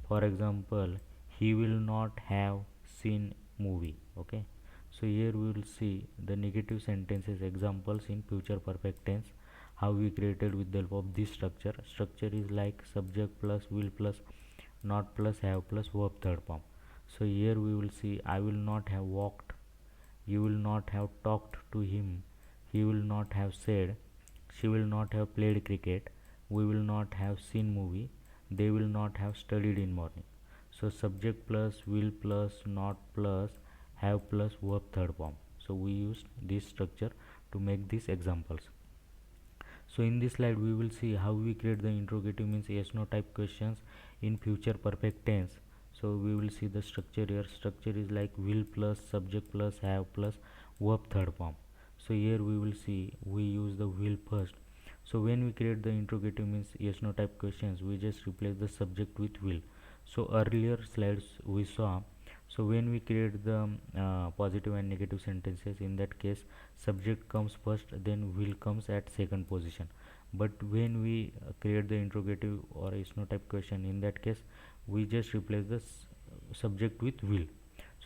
For example, he will not have seen movie. Okay, so here we will see the negative sentences examples in future perfect tense, how we created with the help of this structure is like subject plus will plus not plus have plus verb third form. So here we will see I will not have walked, you will not have talked to him, he will not have said, she will not have played cricket, we will not have seen movie, they will not have studied in morning. So subject plus will plus not plus have plus verb third form. So we use this structure to make these examples. So in this slide we will see how we create the interrogative, means yes no type questions in future perfect tense. So we will see the structure here. Structure is like will plus subject plus have plus verb third form. So here we will see we use the will first. So when we create the interrogative, means yes no type questions, we just replace the subject with will. So earlier slides we saw, So when we create the positive and negative sentences, in that case subject comes first, then will comes at second position. But when we create the interrogative or SNO type question, in that case we just replace the subject with will.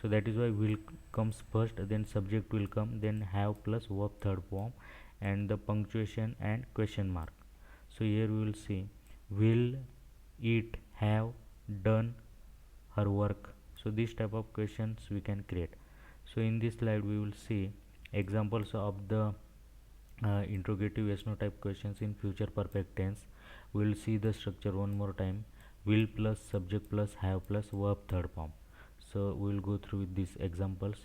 So that is why will comes first, then subject will come, then have plus verb third form, and the punctuation and question mark. So here we will see will it have done her work. So this type of questions we can create. So in this slide we will see examples of the interrogative yes no type questions in future perfect tense. We will see the structure one more time: will plus subject plus have plus verb third form. So we will go through with these examples.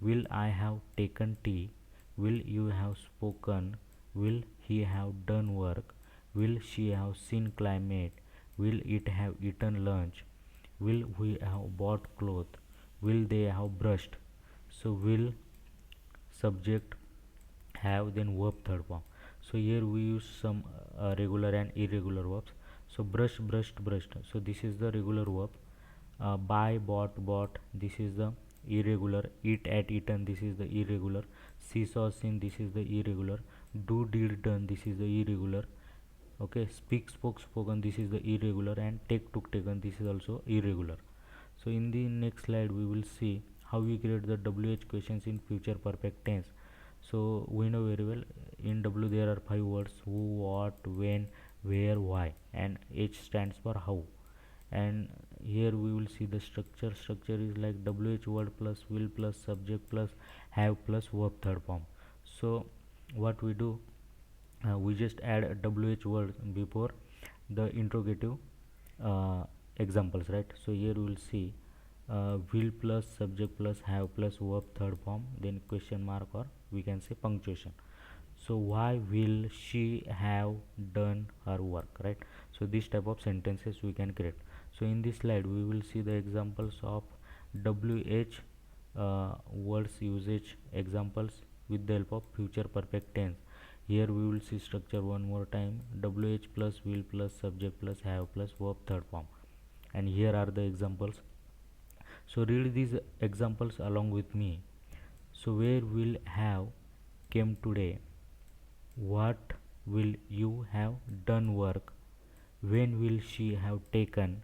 Will I have taken tea? Will you have spoken? Will he have done work? Will she have seen climate? Will it have eaten lunch? Will we have bought clothes? Will they have brushed? So will subject have then verb third form. So here we use some regular and irregular verbs. So brush, brushed, brushed, so this is the regular verb. Buy, bought, bought, this is the irregular. Eat, at, eaten, this is the irregular. See, saw, seen, this is the irregular. Do, did, done, this is the irregular. Okay, speak, spoke, spoken, this is the irregular. And take, took, taken, this is also irregular. So in the next slide we will see how we create the WH questions in future perfect tense. So we know very well in W there are 5 words: who, what, when, where, why, and H stands for how. And here we will see the structure is like WH word plus will plus subject plus have plus verb third form. So what we do, we just add a WH word before the interrogative examples, right? So here we will see will plus subject plus have plus verb third form, then question mark, or we can say punctuation. So why will she have done her work, right? So this type of sentences we can create. So in this slide we will see the examples of WH words usage examples with the help of future perfect tense. Here we will see structure one more time: WH plus will plus subject plus have plus verb third form. And here are the examples. So read these examples along with me. So where will have came today? What will you have done work? When will she have taken?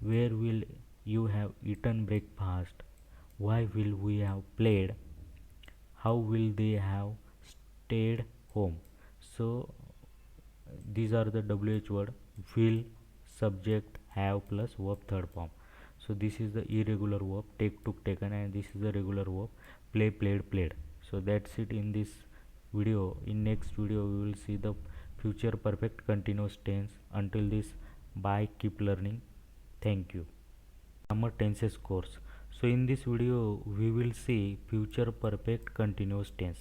Where will you have eaten breakfast? Why will we have played? How will they have stayed home? So these are the WH word: will, subject, have plus verb third form. So this is the irregular verb: take, took, taken, and this is the regular verb: play, played, played. So that's it in this video. In next video we will see the future perfect continuous tense. Until this, bye, keep learning. Thank you. Grammar tenses course. So in this video we will see future perfect continuous tense.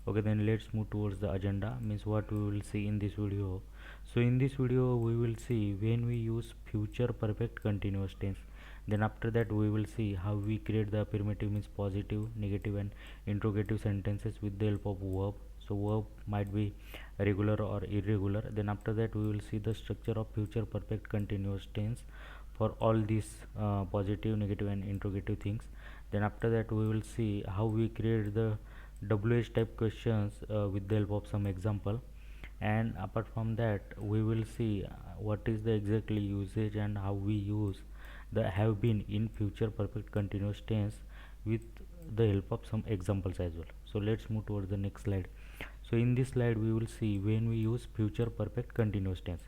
Okay, then let's move towards the agenda, means what we will see in this video. So in this video we will see when we use future perfect continuous tense. Then after that we will see how we create the affirmative, means positive, negative, and interrogative sentences with the help of verb. So verb might be regular or irregular. Then after that we will see the structure of future perfect continuous tense for all these positive, negative, and interrogative things. Then after that we will see how we create the WH type questions with the help of some example. And apart from that we will see what is the exactly usage and how we use the have been in future perfect continuous tense with the help of some examples as well. So let's move towards the next slide. So in this slide we will see when we use future perfect continuous tense.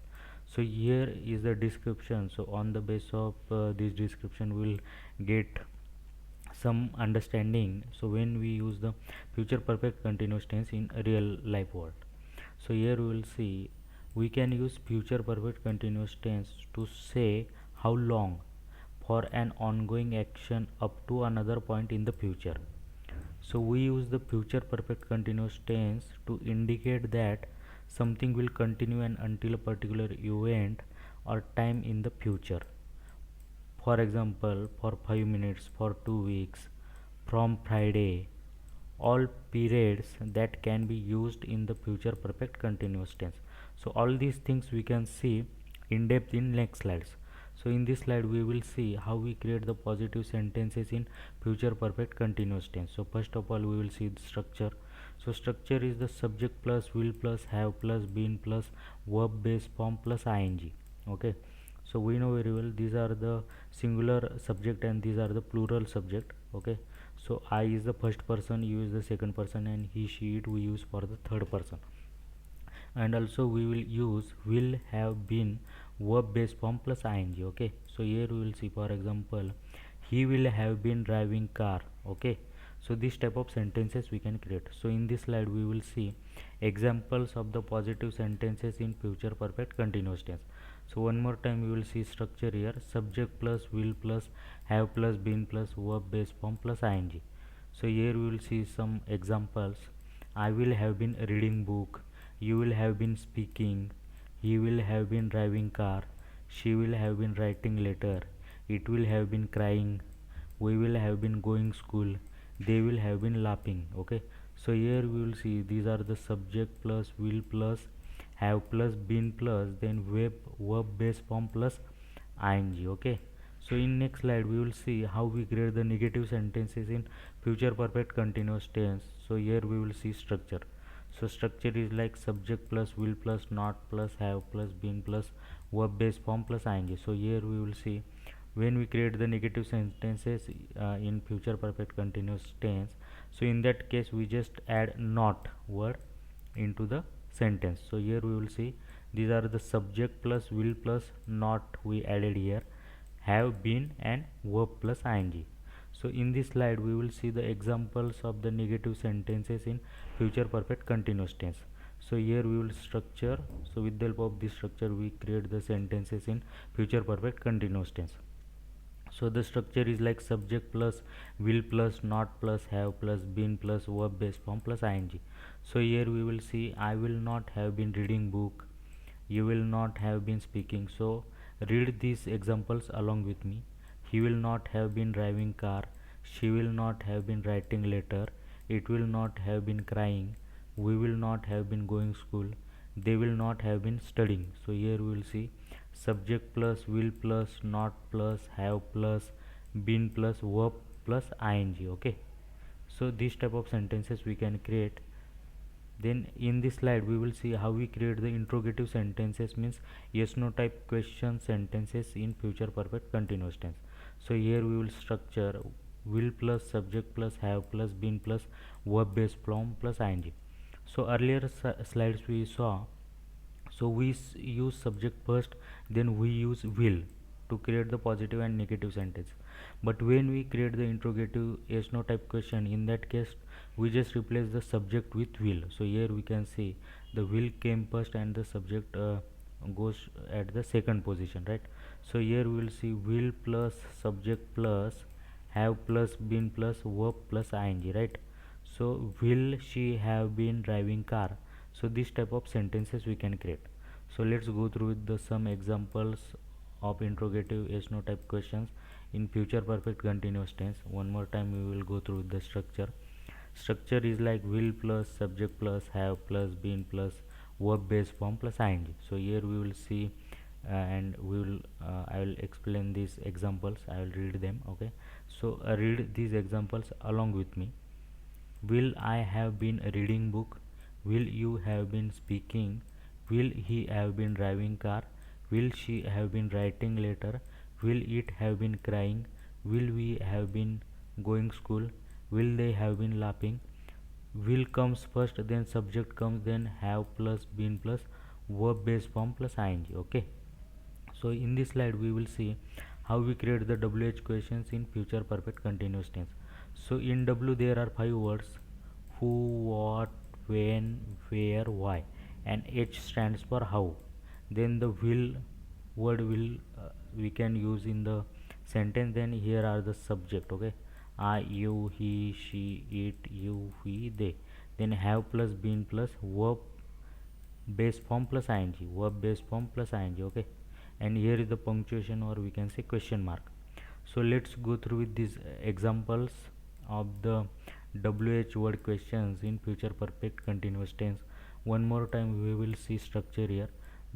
So here is the description. So on the base of this description we will get some understanding. So when we use the future perfect continuous tense in a real life world, so here we will see we can use future perfect continuous tense to say how long for an ongoing action up to another point in the future. So we use the future perfect continuous tense to indicate that something will continue and until a particular event or time in the future. For example, for 5 minutes, for 2 weeks, from Friday, all periods that can be used in the future perfect continuous tense. So all these things we can see in depth in next slides. So in this slide we will see how we create the positive sentences in future perfect continuous tense. So first of all we will see the structure. So structure is the subject plus will plus have plus been plus verb base form plus ing. Okay, so we know very well these are the singular subject and these are the plural subject. Okay, so I is the first person, you is the second person, and he she it we use for the third person. And also we will use will have been verb base form plus ing. Okay, so here we will see, for example, he will have been driving car. Okay, so this type of sentences we can create. So in this slide we will see examples of the positive sentences in future perfect continuous tense. So one more time we will see structure here: subject plus will plus have plus been plus verb base form plus ing. So here we will see some examples: I will have been reading book, you will have been speaking, he will have been driving car, she will have been writing letter, it will have been crying, we will have been going school, they will have been laughing. Okay, so here we will see these are the subject plus will plus have plus been plus then verb base form plus ing. Okay, so in next slide we will see how we create the negative sentences in future perfect continuous tense. So here we will see structure. So structure is like subject plus will plus not plus have plus been plus verb base form plus ing. So here we will see when we create the negative sentences in future perfect continuous tense. So in that case we just add not word into the sentence. So here we will see these are the subject plus will plus not we added here, have been and verb plus ing. So in this slide we will see the examples of the negative sentences in future perfect continuous tense. So here we will structure. So with the help of this structure we create the sentences in future perfect continuous tense. So the structure is like subject plus will plus not plus have plus been plus verb base form plus ing. So here we will see I will not have been reading book, you will not have been speaking. So read these examples along with me: he will not have been driving car, she will not have been writing letter, it will not have been crying, we will not have been going school, they will not have been studying. So here we will see subject plus will plus not plus have plus been plus verb plus ing. Okay, so this type of sentences we can create. Then in this slide we will see how we create the interrogative sentences, means yes no type question sentences in future perfect continuous tense. So here we will structure will plus subject plus have plus been plus verb base form plus ing. So earlier slides we saw, so we use subject first, then we use will to create the positive and negative sentence. But when we create the interrogative yes no type question, in that case we just replace the subject with will. So here we can see the will came first and the subject goes at the second position, right? So here we will see will plus subject plus have plus been plus verb plus ing, right? So will she have been driving car? So this type of sentences we can create. So let's go through with the some examples of interrogative yes no type questions in future perfect continuous tense. One more time we will go through the structure. Structure is like will plus subject plus have plus been plus verb base form plus ing. So here we will see and we will I will explain these examples, I will read them. Okay, so read these examples along with me. Will I have been reading book? Will you have been speaking? Will he have been driving car? Will she have been writing letter? Will it have been crying? Will we have been going school? Will they have been laughing? Will comes first, then subject comes, then have plus been plus verb base form plus ing. Okay, so in this slide we will see how we create the WH questions in future perfect continuous tense. So in W there are 5 words: who, what, when, where, why, and H stands for how. Then the will word will we can use in the sentence. Then here are the subject. Okay, I, you, he, she, it, you, we, they. Then have plus been plus verb base form plus ing, verb base form plus ing. Okay, and here is the punctuation or we can say question mark. So let's go through with these examples of the WH word questions in future perfect continuous tense. One more time we will see structure here.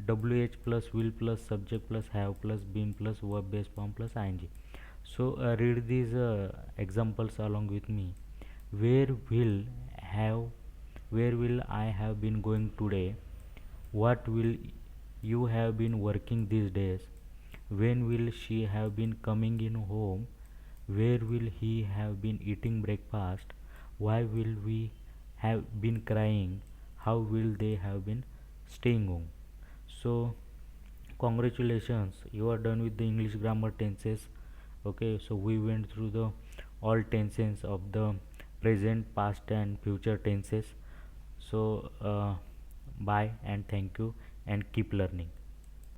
WH plus will plus subject plus have plus been plus verb base form plus ing. So read these examples along with me. Where will have where will I have been going today? What will you have been working these days? When will she have been coming in home? Where will he have been eating breakfast? Why will we have been crying? How will they have been staying home? So congratulations, you are done with the English grammar tenses. Okay, so we went through the all tenses of the present, past and future tenses. So bye and thank you and keep learning.